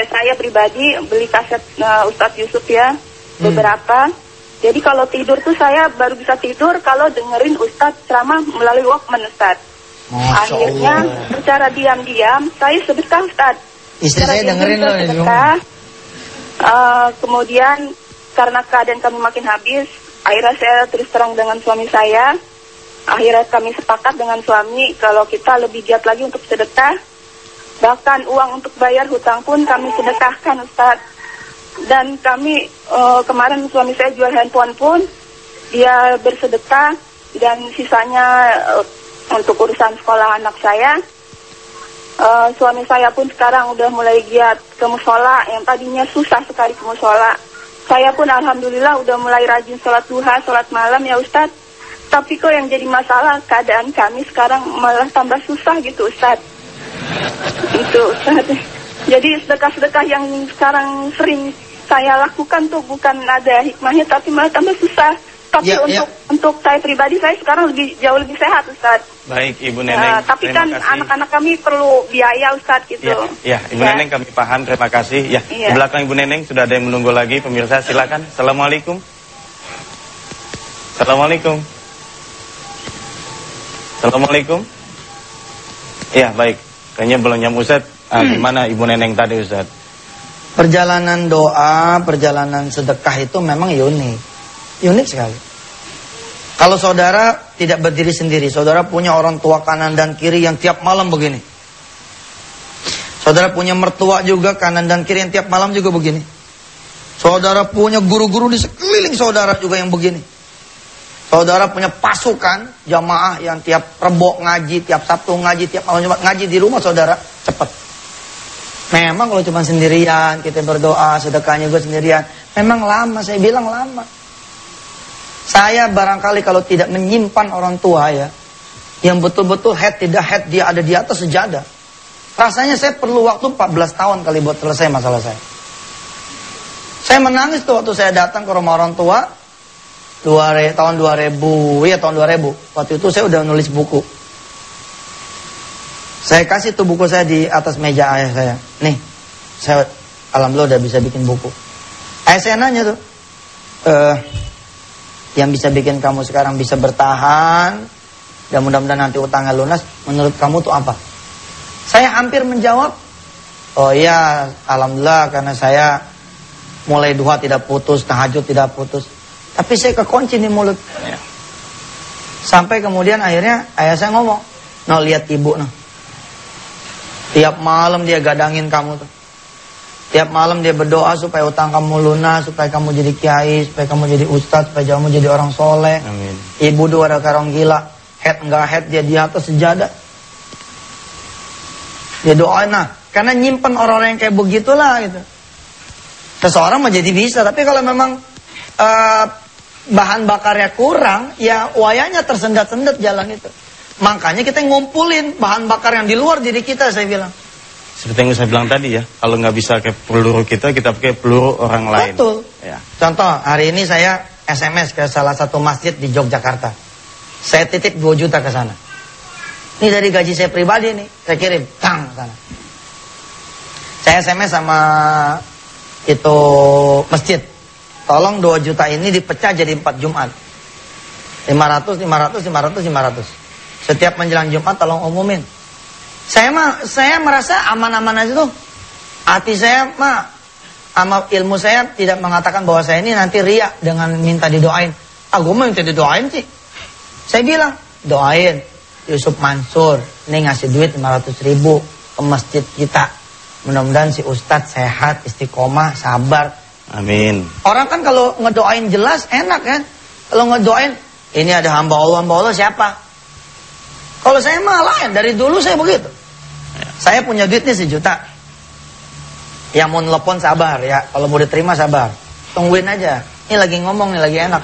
H: saya pribadi beli kaset Ustadz Yusuf ya, beberapa. Jadi kalau tidur tuh saya baru bisa tidur kalau dengerin Ustadz ceramah melalui Walkman Ustadz. Akhirnya secara diam-diam saya sedekah Ustadz.
B: Istri saya dengerin loh di
H: rumah. Kemudian karena keadaan kami makin habis, akhirnya saya terus terang dengan suami saya. Akhirnya kami sepakat dengan suami kalau kita lebih giat lagi untuk sedekah. Bahkan uang untuk bayar hutang pun kami sedekahkan Ustaz. Dan kami kemarin suami saya jual handphone pun dia bersedekah. Dan sisanya untuk urusan sekolah anak saya. Suami saya pun sekarang udah mulai giat ke musola. Yang tadinya susah sekali ke musola. Saya pun alhamdulillah udah mulai rajin sholat duha, sholat malam ya Ustaz. Tapi kok yang jadi masalah keadaan kami sekarang malah tambah susah gitu Ustaz. Itu Ustaz. Jadi sedekah-sedekah yang sekarang sering saya lakukan tuh bukan ada hikmahnya tapi malah tambah susah. Tapi untuk saya pribadi saya sekarang jauh lebih sehat Ustaz.
A: Baik Ibu Neneng.
H: Tapi kan anak-anak kami perlu biaya Ustaz gitu.
A: Ya, Ibu Neneng kami paham, terima kasih. Ya, di belakang Ibu Neneng sudah ada yang menunggu lagi, pemirsa silakan. Assalamualaikum. Assalamualaikum. Assalamualaikum. Ya, baik. Kayaknya belum nyambung Ustaz. Gimana Ibu Neneng tadi Ustaz?
B: Perjalanan doa, perjalanan sedekah itu memang unik. Unik sekali. Kalau saudara tidak berdiri sendiri, saudara punya orang tua kanan dan kiri yang tiap malam begini. Saudara punya mertua juga kanan dan kiri yang tiap malam juga begini. Saudara punya guru-guru di sekeliling saudara juga yang begini. Saudara punya pasukan jamaah yang tiap Rebo ngaji, tiap Sabtu ngaji, tiap malam Jumat ngaji di rumah saudara, cepat. Memang kalau cuma sendirian, kita berdoa, sedekahnya juga sendirian, memang lama, saya bilang lama. Saya barangkali kalau tidak menyimpan orang tua ya, yang betul-betul tidak head, dia ada di atas sejadah. Rasanya saya perlu waktu 14 tahun kali buat selesai masalah saya. Saya menangis tuh waktu saya datang ke rumah orang tua, tahun 2000, ya tahun 2000. Waktu itu saya udah nulis buku. Saya kasih tuh buku saya di atas meja ayah saya. Nih, saya alhamdulillah udah bisa bikin buku. Ayah saya nanya tuh, yang bisa bikin kamu sekarang bisa bertahan, dan mudah-mudahan nanti utangnya lunas. Menurut kamu tuh apa? Saya hampir menjawab, oh iya, alhamdulillah karena saya mulai duha tidak putus, tahajud tidak putus. Tapi saya kekunci di mulut. Sampai kemudian akhirnya ayah saya ngomong, no lihat ibu no. Tiap malam dia gadangin kamu tuh. Tiap malam dia berdoa supaya utang kamu lunas, supaya kamu jadi kiai, supaya kamu jadi ustadz, supaya kamu jadi orang soleh.
A: Amin.
B: Ibu dua ada karong gila, head enggak head dia di atas sejadah. Dia doain, nah, karena nyimpen orang-orang yang kayak begitulah gitu. Seseorang menjadi bisa, tapi kalau memang bahan bakarnya kurang, ya wayanya tersendat-sendat jalan itu. Makanya kita ngumpulin bahan bakar yang di luar diri kita, saya bilang.
A: Seperti yang saya bilang tadi ya, kalau nggak bisa pakai peluru kita pakai peluru orang lain.
B: Betul.
A: Ya.
B: Contoh, hari ini saya SMS ke salah satu masjid di Yogyakarta. Saya titip 2 juta ke sana. Ini dari gaji saya pribadi nih, saya kirim, tang ke sana. Saya SMS sama itu masjid. Tolong 2 juta ini dipecah jadi 4 Jumat. 500, 500, 500, 500. Setiap menjelang Jumat tolong umumin. Saya merasa aman-aman aja tuh. Hati saya sama ilmu saya tidak mengatakan bahwa saya ini nanti riya dengan minta didoain. Gue mau minta didoain sih. Saya bilang, doain Yusuf Mansur ini ngasih duit 500.000 ke masjid kita. Mudah-mudahan si Ustadz sehat, istiqomah, sabar.
A: Amin.
B: Orang kan kalau ngedoain jelas enak kan. Kalau ngedoain, ini ada hamba Allah siapa? Kalau saya mah lain, dari dulu saya begitu. Saya punya duit nih 1 juta. Yang mau nelpon sabar ya, kalau mau diterima sabar. Tungguin aja. Ini lagi ngomong nih, lagi enak.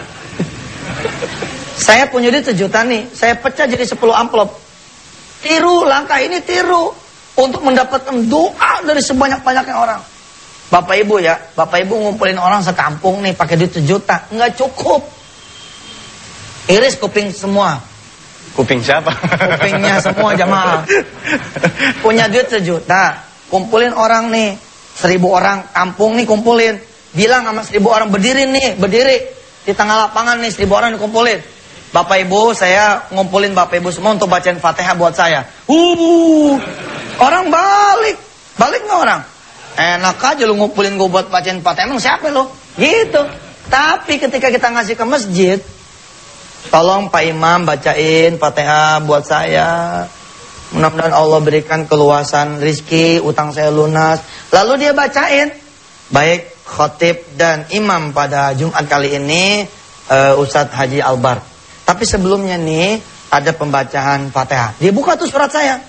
B: Saya punya duit 1 juta nih, saya pecah jadi 10 amplop. Tiru, langkah ini tiru. Untuk mendapatkan doa dari sebanyak-banyaknya orang. Bapak Ibu ya, Bapak Ibu ngumpulin orang sekampung nih pakai duit 1 juta. Enggak cukup. Iris kuping semua.
A: Kuping siapa?
B: Kupingnya semua jamaah. Punya duit 1 juta. Kumpulin orang nih. 1000 orang kampung nih kumpulin. Bilang sama 1000 orang berdiri nih. Berdiri. Di tengah lapangan nih 1000 orang dikumpulin. Bapak Ibu saya ngumpulin Bapak Ibu semua untuk bacain Fatihah buat saya. Orang balik. Balik gak orang? Enak aja lu ngumpulin gue buat bacain Fatihah. Emang siapa lu? Gitu. Tapi ketika kita ngasih ke masjid, tolong Pak Imam bacain Fatihah buat saya. Mudah-mudahan Allah berikan keluasan rizki, utang saya lunas. Lalu dia bacain. Baik khotib dan imam pada Jumat kali ini Ustadz Haji Albar. Tapi sebelumnya nih ada pembacaan Fatihah. Dibuka tuh surat saya.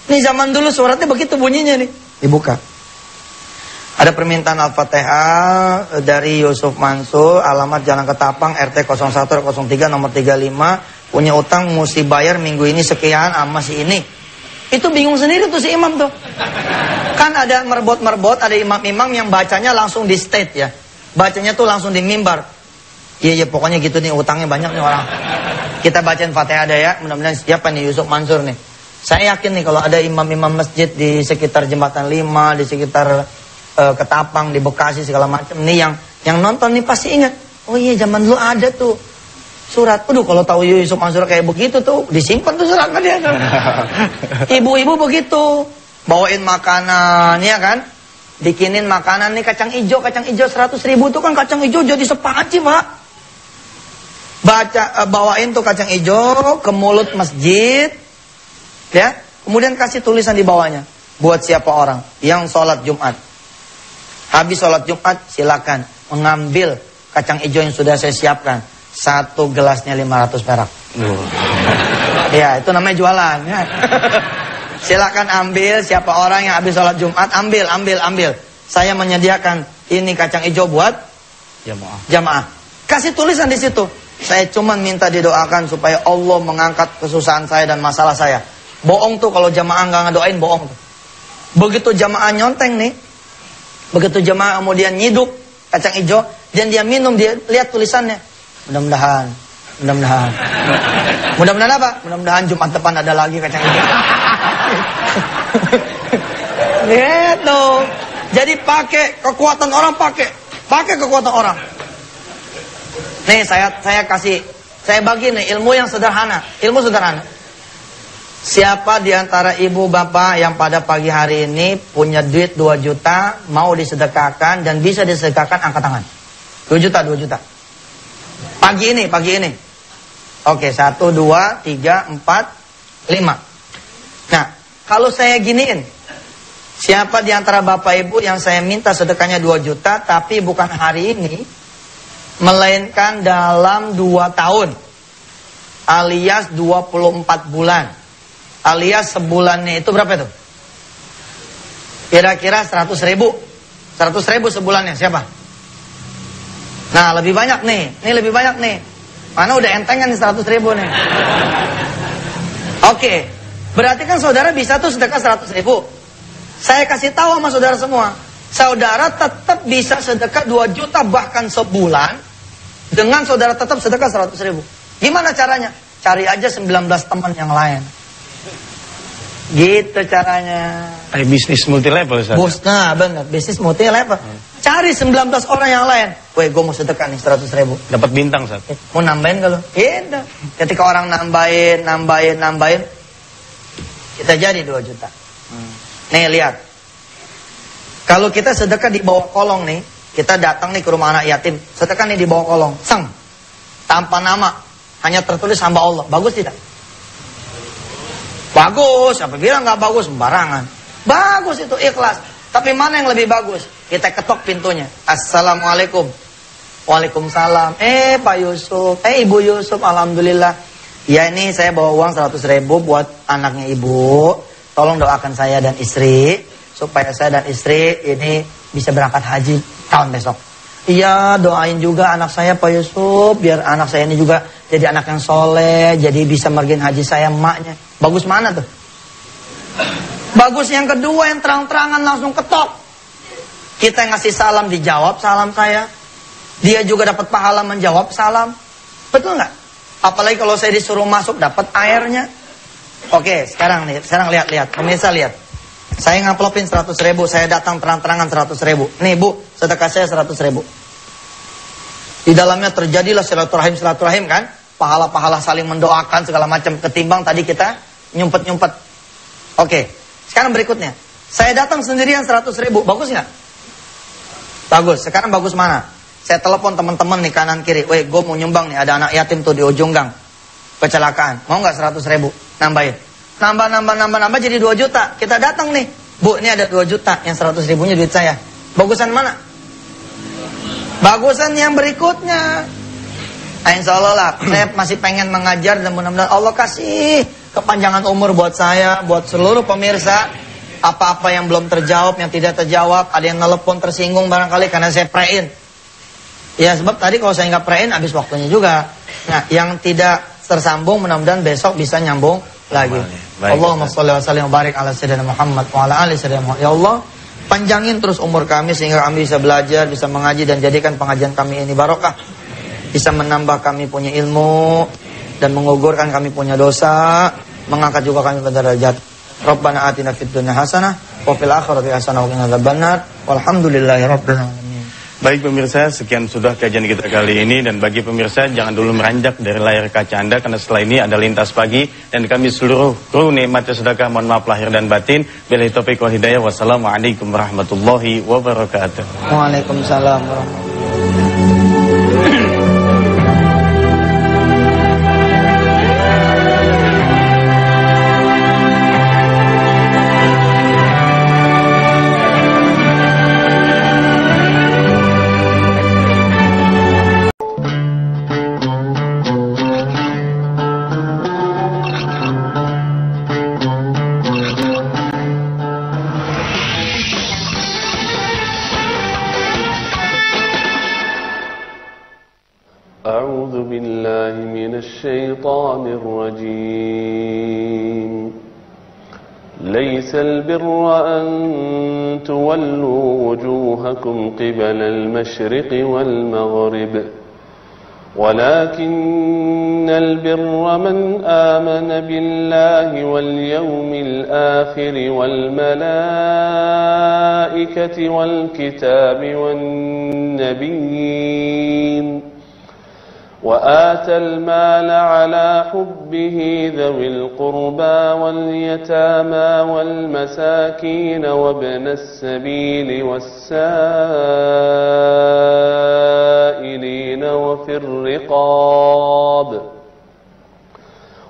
B: Nih zaman dulu suratnya begitu bunyinya nih. Dibuka. Ada permintaan Al-Fatihah dari Yusuf Mansur, alamat Jalan Ketapang, RT 0103 nomor 35, punya utang mesti bayar minggu ini sekian sama si ini. Itu bingung sendiri tuh si imam tuh. Kan ada merbot-merbot, ada imam-imam yang bacanya langsung di stage ya. Bacanya tuh langsung di mimbar. Iya pokoknya gitu nih, utangnya banyak nih orang. Kita bacain Fatihah ada ya, mudah-mudahan siapa nih Yusuf Mansur nih. Saya yakin nih kalau ada imam-imam masjid di sekitar Jembatan 5, di sekitar Ketapang, di Bekasi segala macam nih yang nonton nih pasti ingat. Oh iya zaman dulu ada tuh surat. Aduh kalau tahu Yusuf Mansur kayak begitu tuh disimpan tuh suratnya dia kan. Ibu-ibu begitu bawain makanan ya kan, bikinin makanan nih kacang hijau 100.000 tuh kan kacang hijau jadi sepaci Pak. Bawain tuh kacang hijau ke mulut masjid ya, kemudian kasih tulisan di bawahnya buat siapa orang yang sholat Jumat. Habis sholat Jumat silakan mengambil kacang hijau yang sudah saya siapkan. 1 gelasnya 500 perak. Ya itu namanya jualan ya. Silakan ambil siapa orang yang habis sholat Jumat. Ambil. Saya menyediakan ini kacang hijau buat jamaah. Kasih tulisan di situ. Saya cuma minta didoakan supaya Allah mengangkat kesusahan saya dan masalah saya. Bohong tuh kalau jamaah nggak ngedoain, bohong tuh. Begitu jamaah nyonteng nih, begitu jamaah kemudian nyiduk kacang hijau dan dia minum, dia lihat tulisannya. Mudah-mudahan apa? Mudah-mudahan Jumat depan ada lagi kacang hijau. Gitu. Jadi pakai kekuatan orang, pakai kekuatan orang. Nih saya Saya bagi nih ilmu yang sederhana. Ilmu sederhana. Siapa di antara ibu bapak yang pada pagi hari ini punya duit 2 juta, mau disedekahkan dan bisa disedekahkan, angkat tangan. 2 juta, 2 juta. Pagi ini. Oke, 1, 2, 3, 4, 5. Nah, kalau saya giniin, siapa di antara bapak ibu yang saya minta sedekahnya 2 juta, tapi bukan hari ini, melainkan dalam 2 tahun, alias 24 bulan, alias sebulannya itu berapa itu? Kira-kira 100 ribu. 100 ribu sebulannya, siapa? Nah, lebih banyak nih. Ini lebih banyak nih. Mana udah entengan nih 100 ribu nih. Oke, berarti kan saudara bisa tuh sedekah 100 ribu. Saya kasih tahu sama saudara semua, saudara tetap bisa sedekah 2 juta bahkan sebulan, dengan saudara tetap sedekah 100 ribu. Gimana caranya? Cari aja 19 teman yang lain. Gitu caranya.
A: Bisnis multi level, Ustaz.
B: Nah benar, bisnis multi level. Cari 19 orang yang lain. Weh, gue mau sedekah nih 100 ribu.
A: Dapat bintang, Ustaz.
B: Mau nambahin kalau? Iya. Ketika orang nambahin, kita jadi 2 juta. Nih lihat. Kalau kita sedekah di bawah kolong nih, kita datang nih ke rumah anak yatim, sedekah nih di bawah kolong, tanpa nama, hanya tertulis hamba Allah. Bagus tidak? Bagus. Apa bilang nggak bagus? Sembarangan. Bagus itu, ikhlas. Tapi mana yang lebih bagus? Kita ketok pintunya. Assalamualaikum. Waalaikumsalam. Pak Yusuf, Ibu Yusuf, alhamdulillah. Ya, ini saya bawa uang 100 ribu buat anaknya ibu. Tolong doakan saya dan istri supaya saya dan istri ini bisa berangkat haji tahun besok. Iya, doain juga anak saya Pak Yusuf, biar anak saya ini juga jadi anak yang soleh, jadi bisa mergin haji saya emaknya. Bagus mana tuh? Bagus yang kedua, yang terang-terangan langsung ketok. Kita yang ngasih salam dijawab salam saya. Dia juga dapat pahala menjawab salam. Betul nggak? Apalagi kalau saya disuruh masuk dapat airnya. Oke, sekarang lihat, pemirsa lihat. Saya ngaplopin 100 ribu, saya datang terang-terangan 100 ribu. Nih Bu, sedekah saya 100 ribu. Di dalamnya terjadilah silaturahim kan? Pahala-pahala saling mendoakan segala macam, ketimbang tadi kita nyumpet-nyumpet. Oke, sekarang berikutnya. Saya datang sendirian 100 ribu, bagus nggak? Bagus, sekarang bagus mana? Saya telepon teman-teman nih kanan kiri. Weh, gue mau nyumbang nih, ada anak yatim tuh di ujung gang. Kecelakaan, mau nggak 100 ribu? Nambahin. Nambah jadi 2 juta. Kita datang nih, Bu, ini ada 2 juta, yang 100 ribunya duit saya. Bagusan mana? Bagusan yang berikutnya. Nah, insya Allah lah, saya masih pengen mengajar dan mudah-mudahan Allah kasih kepanjangan umur buat saya, buat seluruh pemirsa. Apa-apa yang belum terjawab, yang tidak terjawab, ada yang nelpon tersinggung barangkali karena saya prein. Ya, sebab tadi kalau saya nggak prein, habis waktunya juga. Nah, yang tidak tersambung mudah-mudahan besok bisa nyambung lagi. Allahumma sholli wa sallim wa barik ala sayyidina Muhammad wa ala ali sayyidina Muhammad. Ya Allah, panjangin terus umur kami sehingga kami bisa belajar, bisa mengaji dan jadikan pengajian kami ini barokah. Bisa menambah kami punya ilmu dan mengugurkan kami punya dosa, mengangkat juga kami pada derajat. Rabbana atina fid dunya hasanah wa fil akhirati hasanah wa qina adzabannar. Walhamdulillahirabbil alamin.
A: Baik pemirsa, sekian sudah kajian kita kali ini. Dan bagi pemirsa, jangan dulu meranjak dari layar kaca Anda, karena setelah ini ada Lintas Pagi. Dan kami seluruh kru Nikmati Sedekah, mohon maaf lahir dan batin. Billahi taufiq wal hidayah. Wassalamualaikum warahmatullahi wabarakatuh.
B: Waalaikumsalam warahmatullahi wabarakatuh.
I: الشيطان الرجيم ليس البر أن تولوا وجوهكم قبل المشرق والمغرب ولكن البر من آمن بالله واليوم الآخر والملائكة والكتاب والنبيين وآتى المال على حبه ذوي القربى واليتامى والمساكين وابن السبيل والسائلين وفي الرقاب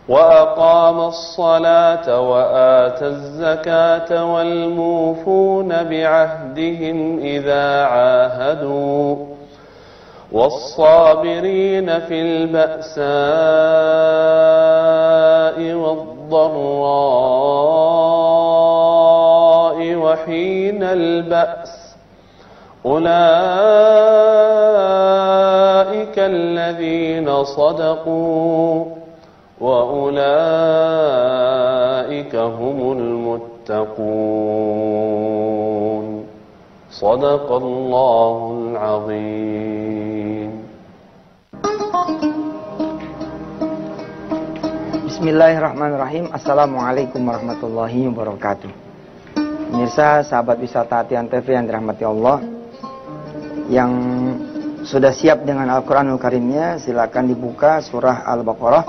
I: وأقام الصلاة وآتى الزكاة والموفون بعهدهم إذا عاهدوا والصابرين في البأساء والضراء وحين البأس أولئك الذين صدقوا وأولئك هم المتقون صدق الله العظيم.
J: Bismillahirrahmanirrahim. Assalamualaikum warahmatullahi wabarakatuh. Pemirsa, sahabat wisata Hati Antv yang dirahmati Allah, yang sudah siap dengan Al-Quranul Karimnya, silakan dibuka surah Al-Baqarah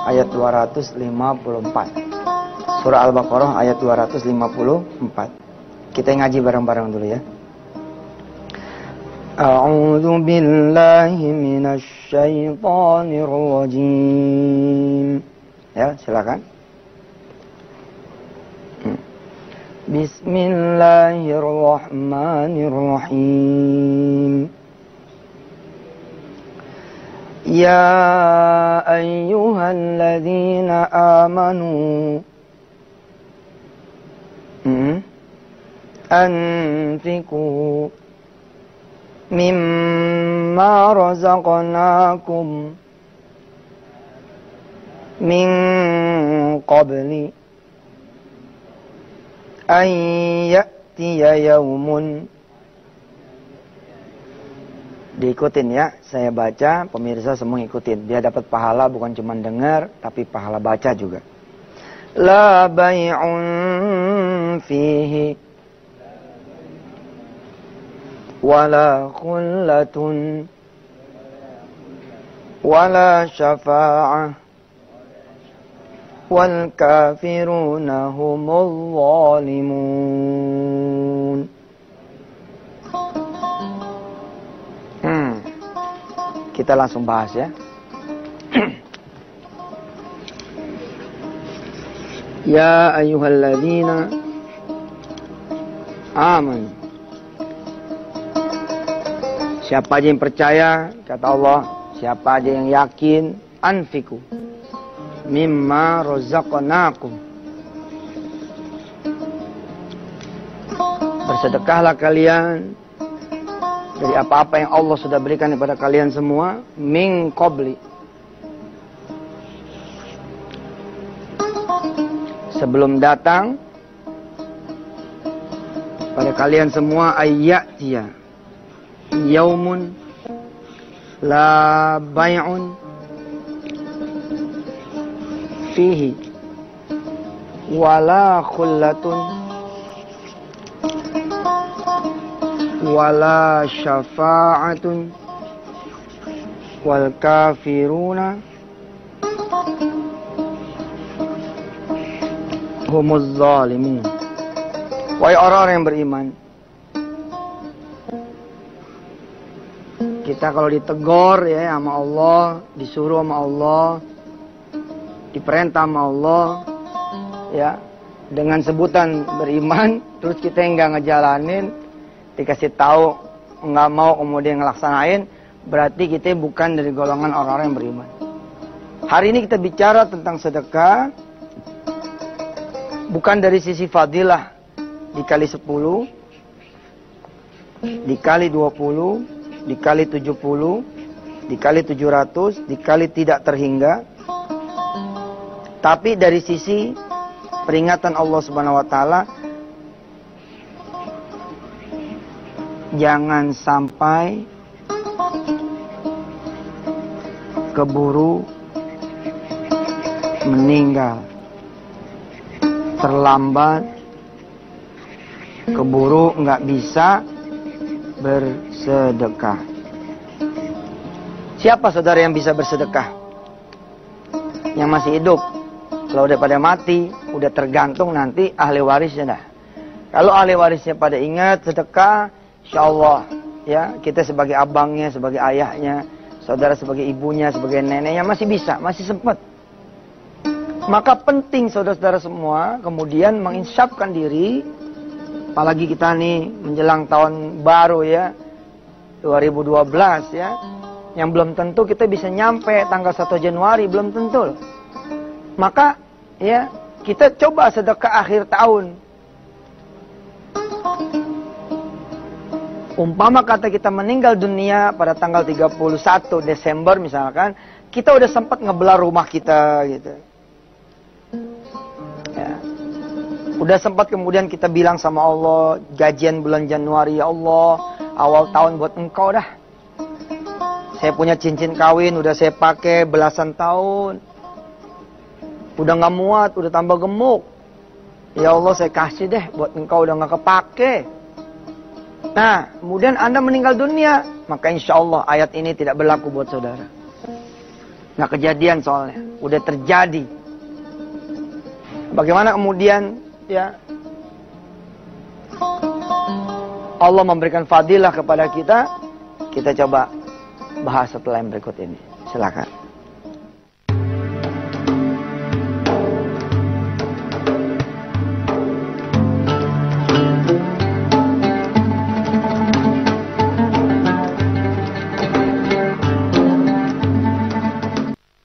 J: ayat 254. Surah Al-Baqarah ayat 254. Kita ngaji bareng-bareng dulu ya. A'udzu billahi minasy syaithanir rajim. Ya, silakan. Bismillahirrahmanirrahim. Ya ayyuhalladzina amanu anfiqu mimma razaqnakum min qabli an ya'tiya yaumun. Diikutin ya, saya baca, pemirsa semua ikutin. Dia dapat pahala bukan cuma dengar, tapi pahala baca juga. La bay'un fihi wala khullatun wala syafa'ah wal kafiruna humul zalimun. Kita langsung bahas ya. Ya ayyuhalladzina amanu. Siapa aja yang percaya, kata Allah, siapa aja yang yakin, anfiku mimma razaqnakum. Bersedekahlah kalian dari apa-apa yang Allah sudah berikan kepada kalian semua, min qabli, sebelum datang pada kalian semua, ayyatiya yaumun la bay'un fihi wala khullatun wala syafa'atun wal kafiruna humuz zalimun. Wahai orang-orang yang beriman, kita kalau ditegor ya sama Allah, disuruh sama Allah, diperintah sama Allah ya, dengan sebutan beriman, terus kita yang nggak ngejalanin, dikasih tahu nggak mau kemudian ngelaksanain, berarti kita bukan dari golongan orang-orang yang beriman. Hari ini kita bicara tentang sedekah, bukan dari sisi fadilah dikali 10, dikali 20, dikali 70, dikali 700, dikali tidak terhingga, tapi dari sisi peringatan Allah Subhanahu wa taala, jangan sampai keburu meninggal, terlambat, keburu nggak bisa bersedekah. Siapa saudara yang bisa bersedekah? Yang masih hidup. Kalau udah pada mati, udah tergantung nanti ahli warisnya dah. Kalau ahli warisnya pada ingat sedekah, insya Allah ya, kita sebagai abangnya, sebagai ayahnya, saudara sebagai ibunya, sebagai neneknya masih bisa, masih sempat. Maka penting saudara-saudara semua kemudian menginsafkan diri, apalagi kita nih menjelang tahun baru ya, 2012 ya, yang belum tentu kita bisa nyampe tanggal 1 Januari, belum tentu. Maka ya, kita coba sedekah akhir tahun. Umpama kata kita meninggal dunia pada tanggal 31 Desember misalkan, kita udah sempat ngebelah rumah kita gitu. Ya. Udah sempat kemudian kita bilang sama Allah, gajian bulan Januari, ya Allah, awal tahun buat engkau dah. Saya punya cincin kawin, udah saya pakai belasan tahun. Udah gak muat, udah tambah gemuk. Ya Allah, saya kasih deh buat engkau, udah gak kepake. Nah, kemudian Anda meninggal dunia, maka insya Allah ayat ini tidak berlaku buat saudara. Nah, kejadian soalnya, udah terjadi. Bagaimana kemudian ya Allah memberikan fadilah kepada kita? Kita coba bahas setelah yang berikut ini. Silakan.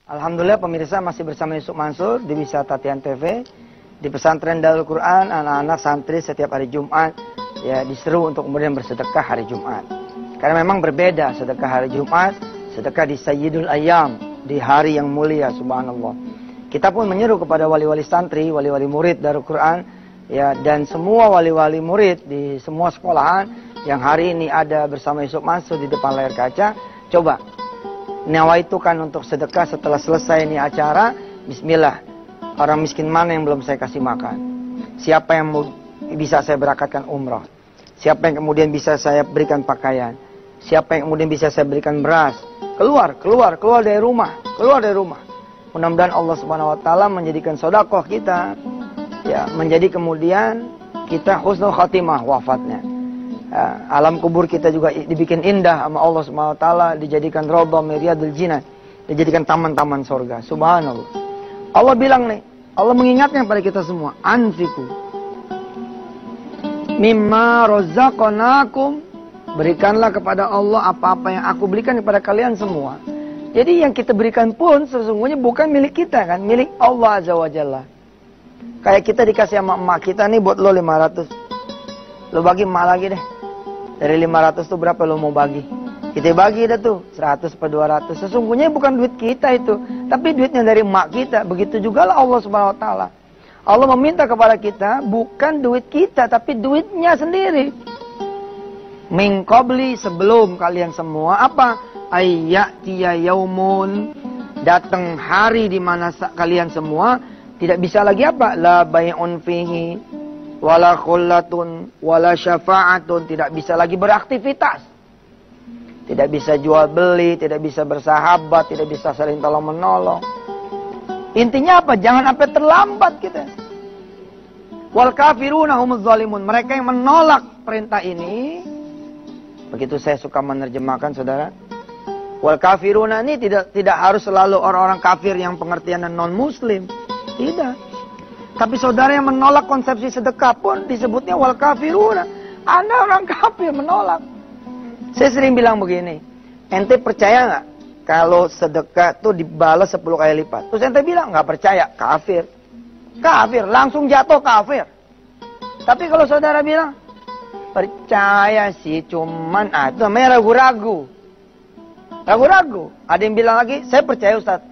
J: Alhamdulillah pemirsa masih bersama Yusuf Mansur di Wisata Tian TV. Di pesantren Darul Quran, anak-anak santri setiap hari Jumat ya diseru untuk kemudian bersedekah hari Jumat. Karena memang berbeda sedekah hari Jumat, sedekah di Sayyidul Ayyam, di hari yang mulia, subhanallah. Kita pun menyeru kepada wali-wali santri, wali-wali murid Darul Quran ya, dan semua wali-wali murid di semua sekolahan yang hari ini ada bersama Yusuf Mansur di depan layar kaca. Coba nawaitukan untuk sedekah setelah selesai ini acara. Bismillah, orang miskin mana yang belum saya kasih makan? Siapa yang bisa saya berangkatkan umrah? Siapa yang kemudian bisa saya berikan pakaian? Siapa yang kemudian bisa saya berikan beras? Keluar dari rumah, Mudah-mudahan Allah Subhanahu Wa Taala menjadikan sedekah kita, ya, menjadi kemudian kita husnul khatimah wafatnya. Ya, alam kubur kita juga dibikin indah sama Allah Subhanahu Wa Taala, dijadikan raudhah min riyadil jinan, dijadikan taman-taman surga. Subhanallah. Allah bilang nih, Allah mengingatkan pada kita semua, anfiku mimma razaqnakum, berikanlah kepada Allah apa-apa yang aku berikan kepada kalian semua. Jadi yang kita berikan pun sesungguhnya bukan milik kita kan, milik Allah Azza wa Jalla. Kayak kita dikasih sama emak kita nih, buat lo 500. Lo bagi emak lagi deh. Dari 500 tuh berapa lo mau bagi? Kita bagi dah tuh 100 per 200. Sesungguhnya bukan duit kita itu, tapi duitnya dari emak kita. Begitu juga lah Allah Subhanahu Wa Taala. Allah meminta kepada kita bukan duit kita, tapi duitnya sendiri. Min qabli, sebelum kalian semua apa? Ayyatiya yaumun, datang hari di mana kalian semua tidak bisa lagi apa? La bai'un fihi wala khullatun wala syafa'atun, tidak bisa lagi beraktivitas. Tidak bisa jual beli, tidak bisa bersahabat, tidak bisa saling tolong menolong. Intinya apa? Jangan sampai terlambat kita. Wal kafiruna humuz zalimun, mereka yang menolak perintah ini. Begitu saya suka menerjemahkan saudara. Wal kafiruna ini tidak harus selalu orang-orang kafir yang pengertiannya non muslim. Tidak. Tapi saudara yang menolak konsepsi sedekah pun disebutnya wal kafiruna. Anda orang kafir menolak. Saya sering bilang begini, ente percaya nggak kalau sedekah tuh dibalas 10 kali lipat? Terus ente bilang nggak percaya, kafir. Kafir, langsung jatuh kafir. Tapi kalau saudara bilang, percaya sih, cuman itu namanya ragu-ragu. Ragu-ragu. Ada yang bilang lagi, saya percaya Ustaz,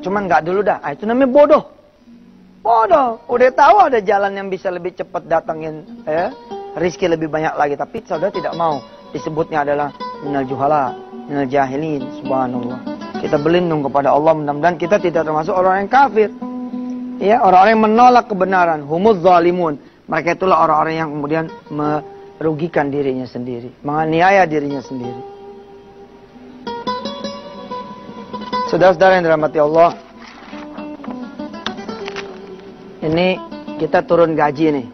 J: cuman nggak dulu dah. Itu namanya bodoh. Bodoh. Udah tahu ada jalan yang bisa lebih cepat datangin rizki lebih banyak lagi, tapi saudara tidak mau. Disebutnya adalah minal juhala, minal jahilin, subhanallah. Kita berlindung kepada Allah, mudah-mudahan kita tidak termasuk orang yang kafir. Ya, orang-orang yang menolak kebenaran, humuz zalimun. Mereka itulah orang-orang yang kemudian merugikan dirinya sendiri, menganiaya dirinya sendiri. Saudara-saudara yang dirahmati Allah, ini kita turun gaji nih.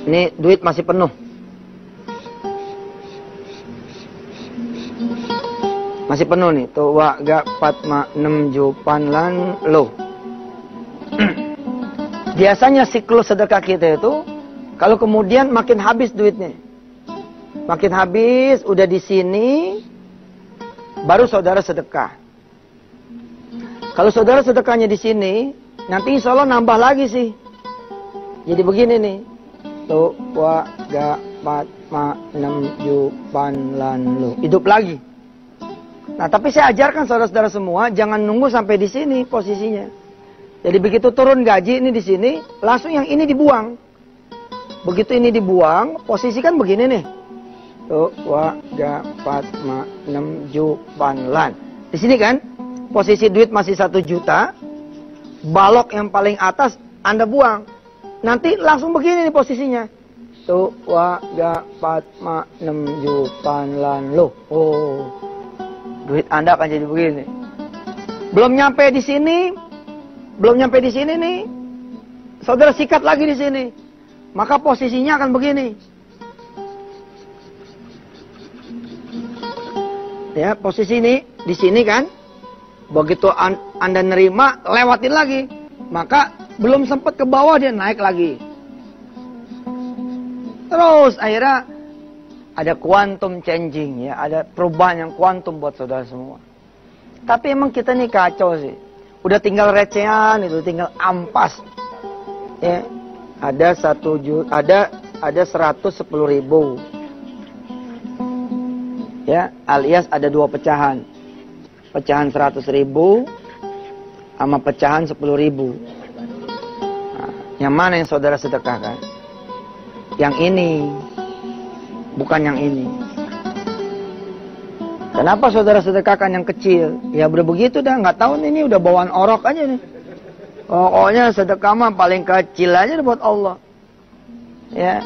J: Ini duit masih penuh. Masih penuh nih. Tuh wa ga patma 6 jupan lan lo. Biasanya siklus sedekah kita itu kalau kemudian makin habis duitnya. Makin habis, udah di sini baru saudara sedekah. Kalau saudara sedekahnya di sini, nanti insya Allah nambah lagi sih. Jadi begini nih. Tuh wa ga patma 6 jupan lan lo. Hidup lagi. Nah, tapi saya ajarkan saudara-saudara semua, jangan nunggu sampai di sini posisinya. Jadi begitu turun gaji ini di sini, langsung yang ini dibuang. Begitu ini dibuang, posisi kan begini nih. Tuh, wa, ga, pat, ma, 6 jupan lan. Di sini kan, posisi duit masih 1 juta, balok yang paling atas Anda buang. Nanti langsung begini nih posisinya. Tuh, wa, ga, pat, ma, 6 jupan lan lo. Oh. Duit Anda akan jadi begini. Belum nyampe di sini nih. Saudara sikat lagi di sini. Maka posisinya akan begini. Ya, posisi ini di sini kan. Begitu Anda nerima, lewatin lagi. Maka belum sempat ke bawah dia naik lagi. Terus akhirnya ada quantum changing ya, ada perubahan yang kuantum buat saudara semua. Tapi emang kita nih kacau sih. Udah tinggal recehan itu, tinggal ampas. Ya, ada 110.000. Ya, alias ada 2 pecahan. Pecahan 100.000 sama pecahan 10.000. Nah, yang mana yang saudara sedekahkan? Yang ini. Bukan yang ini. Kenapa saudara sedekahkan yang kecil? Ya udah begitu dah, nggak tahu nih, ini udah bawaan orok aja nih. Pokoknya sedekah mah paling kecil aja buat Allah. Ya.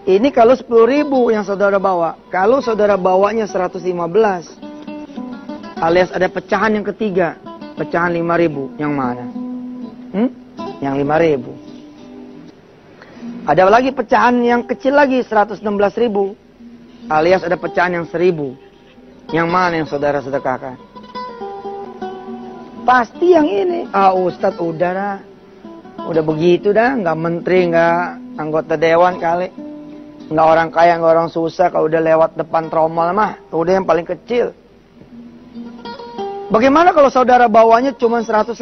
J: Ini kalau 10.000 yang saudara bawa. Kalau saudara bawanya 115, alias ada pecahan yang ketiga, pecahan 5.000, yang mana? Yang 5.000. Ada lagi pecahan yang kecil lagi, 116.000. Alias ada pecahan yang 1.000. Yang mana yang saudara sedekahkan? Pasti yang ini. Ustadz udah dah. Udah begitu dah. Nggak menteri, nggak anggota dewan kali. Nggak orang kaya, nggak orang susah. Kalau udah lewat depan tromol mah, udah yang paling kecil. Bagaimana kalau saudara bawanya cuma 100.000?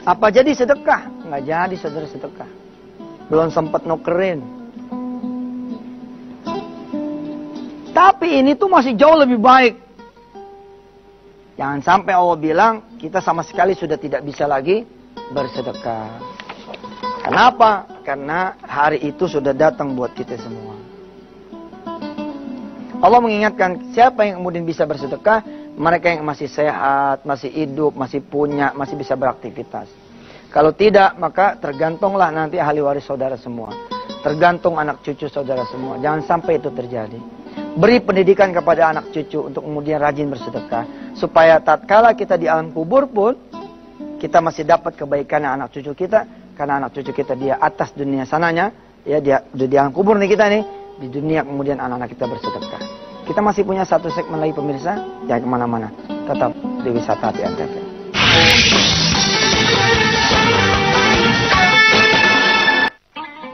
J: Apa jadi sedekah? Nggak jadi saudara sedekah. Belum sempat nukerin. Tapi ini tuh masih jauh lebih baik. Jangan sampai Allah bilang kita sama sekali sudah tidak bisa lagi bersedekah. Kenapa? Karena hari itu sudah datang buat kita semua. Allah mengingatkan siapa yang kemudian bisa bersedekah? Mereka yang masih sehat, masih hidup, masih punya, masih bisa beraktivitas. Kalau tidak, maka tergantunglah nanti ahli waris saudara semua. Tergantung anak cucu saudara semua. Jangan sampai itu terjadi. Beri pendidikan kepada anak cucu untuk kemudian rajin bersedekah. Supaya tatkala kita di alam kubur pun, kita masih dapat kebaikan anak cucu kita. Karena anak cucu kita dia atas dunia sananya. Ya, dia di alam kubur nih kita nih. Di dunia kemudian anak-anak kita bersedekah. Kita masih punya satu segmen lagi pemirsa. Jangan kemana-mana. Tetap di Wisata Hati Antv.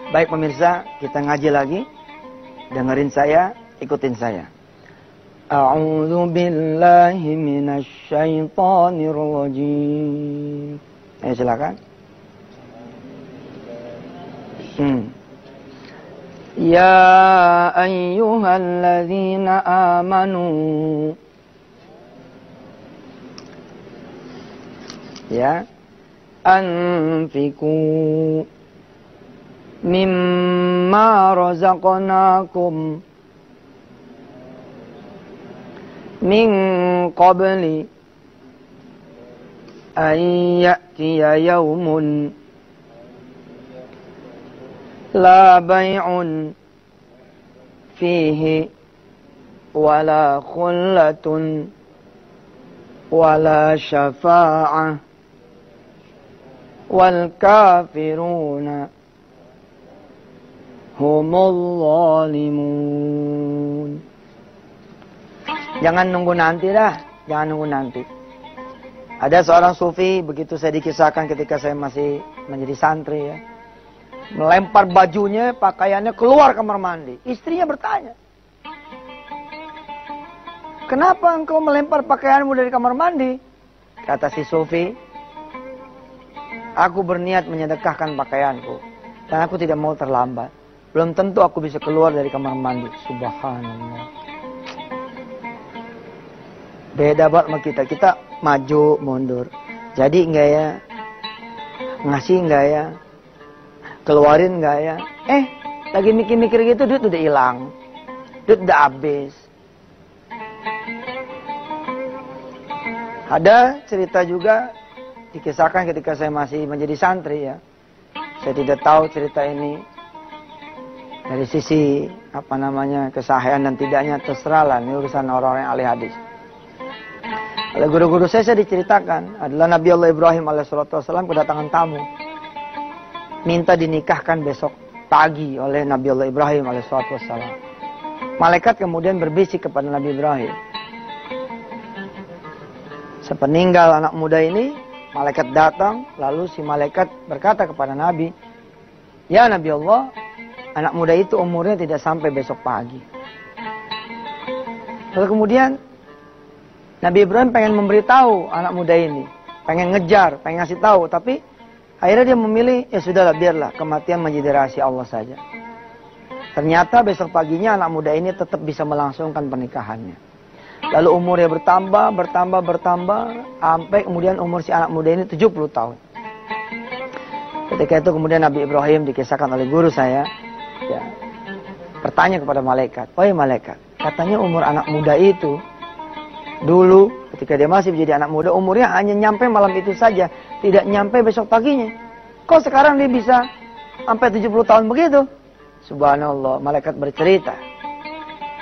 J: Baik pemirsa, kita ngaji lagi. Dengerin saya, ikutin saya. A'udzu billahi minasy syaithanir rajim. Ayo silakan. Ya ayyuhalladzina amanu. Ya. Anfiku mimma razaqnakum min qabli an ya'tiya yawmun la bay'un fihi wala khullatun wala syafa'ah wal kafiruna humul zalimun. Jangan nunggu nanti dah, jangan nunggu nanti. Ada seorang sufi, begitu saya dikisahkan ketika saya masih menjadi santri ya, melempar bajunya, pakaiannya keluar kamar mandi. Istrinya bertanya, kenapa engkau melempar pakaianmu dari kamar mandi? Kata si sufi, aku berniat menyedekahkan pakaianku dan aku tidak mau terlambat. Belum tentu aku bisa keluar dari kamar mandi. Subhanallah. Beda banget sama kita. Kita maju, mundur. Jadi enggak ya? Ngasih enggak ya? Keluarin enggak ya? Lagi mikir-mikir gitu, duit udah hilang. Duit udah habis. Ada cerita juga dikisahkan ketika saya masih menjadi santri ya. Saya tidak tahu cerita ini dari sisi kesahihan dan tidaknya, terserahlah, ini urusan orang-orang yang ahli hadis. Oleh guru-guru saya diceritakan adalah Nabi Allah Ibrahim alaihissalam kedatangan tamu, minta dinikahkan besok pagi oleh Nabi Allah Ibrahim alaihissalam. Malaikat kemudian berbisik kepada Nabi Ibrahim. Sepeninggal anak muda ini, malaikat datang, lalu si malaikat berkata kepada Nabi, ya Nabi Allah, anak muda itu umurnya tidak sampai besok pagi. Lalu kemudian Nabi Ibrahim pengen memberitahu anak muda ini, pengen ngejar, pengen ngasih tahu, tapi akhirnya dia memilih, ya sudahlah, biarlah kematian menjadi rahasia Allah saja. Ternyata besok paginya anak muda ini tetap bisa melangsungkan pernikahannya. Lalu umurnya bertambah, sampai kemudian umur si anak muda ini 70 tahun. Ketika itu kemudian Nabi Ibrahim dikisahkan oleh guru saya, ya, bertanya kepada malaikat, "Wahai malaikat, katanya umur anak muda itu dulu ketika dia masih menjadi anak muda umurnya hanya nyampe malam itu saja, tidak nyampe besok paginya. Kok sekarang dia bisa sampai 70 tahun begitu?" Subhanallah, malaikat bercerita,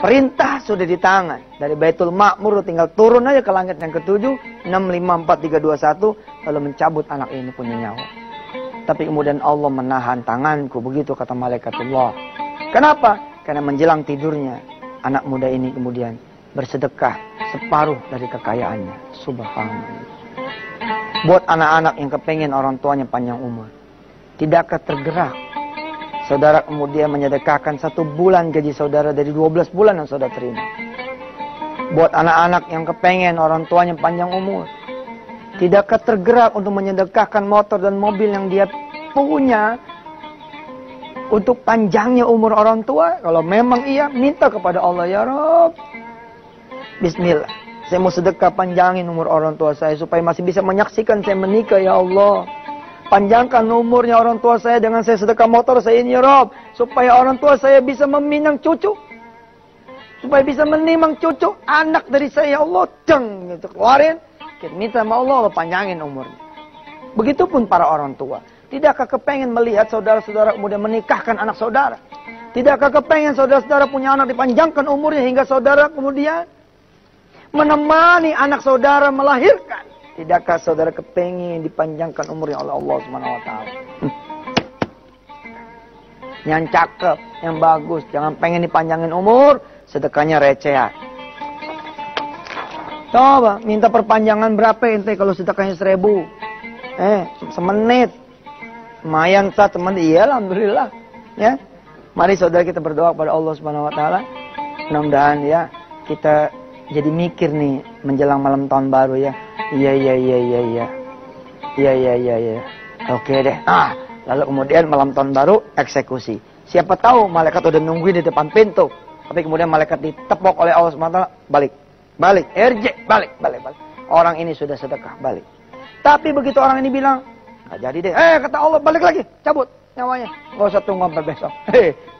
J: perintah sudah di tangan. Dari Baitul Ma'mur tinggal turun aja ke langit yang ke-7, 65431, lalu mencabut anak ini punya nyawa. Tapi kemudian Allah menahan tanganku, begitu kata malaikatullah. Kenapa? Karena menjelang tidurnya, anak muda ini kemudian bersedekah separuh dari kekayaannya. Subhanallah. Buat anak-anak yang kepengen orang tuanya panjang umur, tidakkah tergerak saudara kemudian menyedekahkan 1 bulan gaji saudara dari 12 bulan yang saudara terima? Buat anak-anak yang kepengen orang tuanya panjang umur, tidakkah tergerak untuk menyedekahkan motor dan mobil yang dia punya untuk panjangnya umur orang tua? Kalau memang iya, minta kepada Allah, ya Rabb, bismillah, saya mau sedekah panjangin umur orang tua saya supaya masih bisa menyaksikan saya menikah, ya Allah. Panjangkan umurnya orang tua saya dengan saya sedekah motor saya ini, ya Rabb, supaya orang tua saya bisa meminang cucu, supaya bisa menimang cucu anak dari saya, ya Allah. Deng, gitu keluarin, kita minta sama Allah, Allah panjangin umurnya. Begitupun para orang tua, tidakkah kepengen melihat saudara-saudara kemudian menikahkan anak saudara? Tidakkah kepengen saudara-saudara punya anak dipanjangkan umurnya hingga saudara kemudian menemani anak saudara melahirkan? Tidakkah saudara kepengen dipanjangkan umurnya oleh Allah Subhanahu wa taala? Yang cakep, yang bagus, jangan pengen dipanjangin umur, sedekahnya recehan. Coba minta perpanjangan berapa ente kalau sedekahnya 1000? Semenit. Lumayan teman, iya alhamdulillah. Ya. Mari saudara kita berdoa kepada Allah Subhanahu wa taala. Mudah-mudahan ya kita jadi mikir nih menjelang malam tahun baru ya. Iya. Oke deh. Lalu kemudian malam tahun baru eksekusi. Siapa tahu malaikat udah nungguin di depan pintu. Tapi kemudian malaikat ditepok oleh Allah SWT. Balik. Balik. Orang ini sudah sedekah, balik. Tapi begitu orang ini bilang, nggak jadi deh. Kata Allah, balik lagi. Cabut nyawanya. Nggak usah tunggu sampai besok.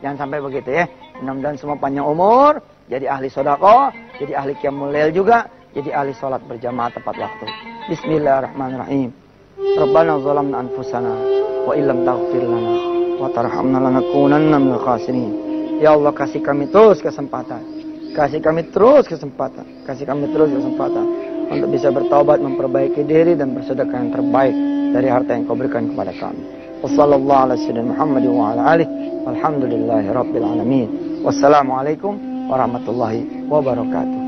J: Jangan sampai begitu ya. Mudah-mudahan semua panjang umur. Jadi ahli sedekah. Jadi ahli qiyamul lail juga. Jadi ahli sholat berjamaah tepat waktu. Bismillahirrahmanirrahim. Rabbana zalamna anfusana wa illam taghfir lana wa tarhamna lanakunanna minal khasirin. Ya Allah, kasih kami terus kesempatan Kasih kami terus kesempatan untuk bisa bertaubat, memperbaiki diri dan bersedekah yang terbaik dari harta yang kau berikan kepada kami. Wassalamualaikum warahmatullahi wabarakatuh.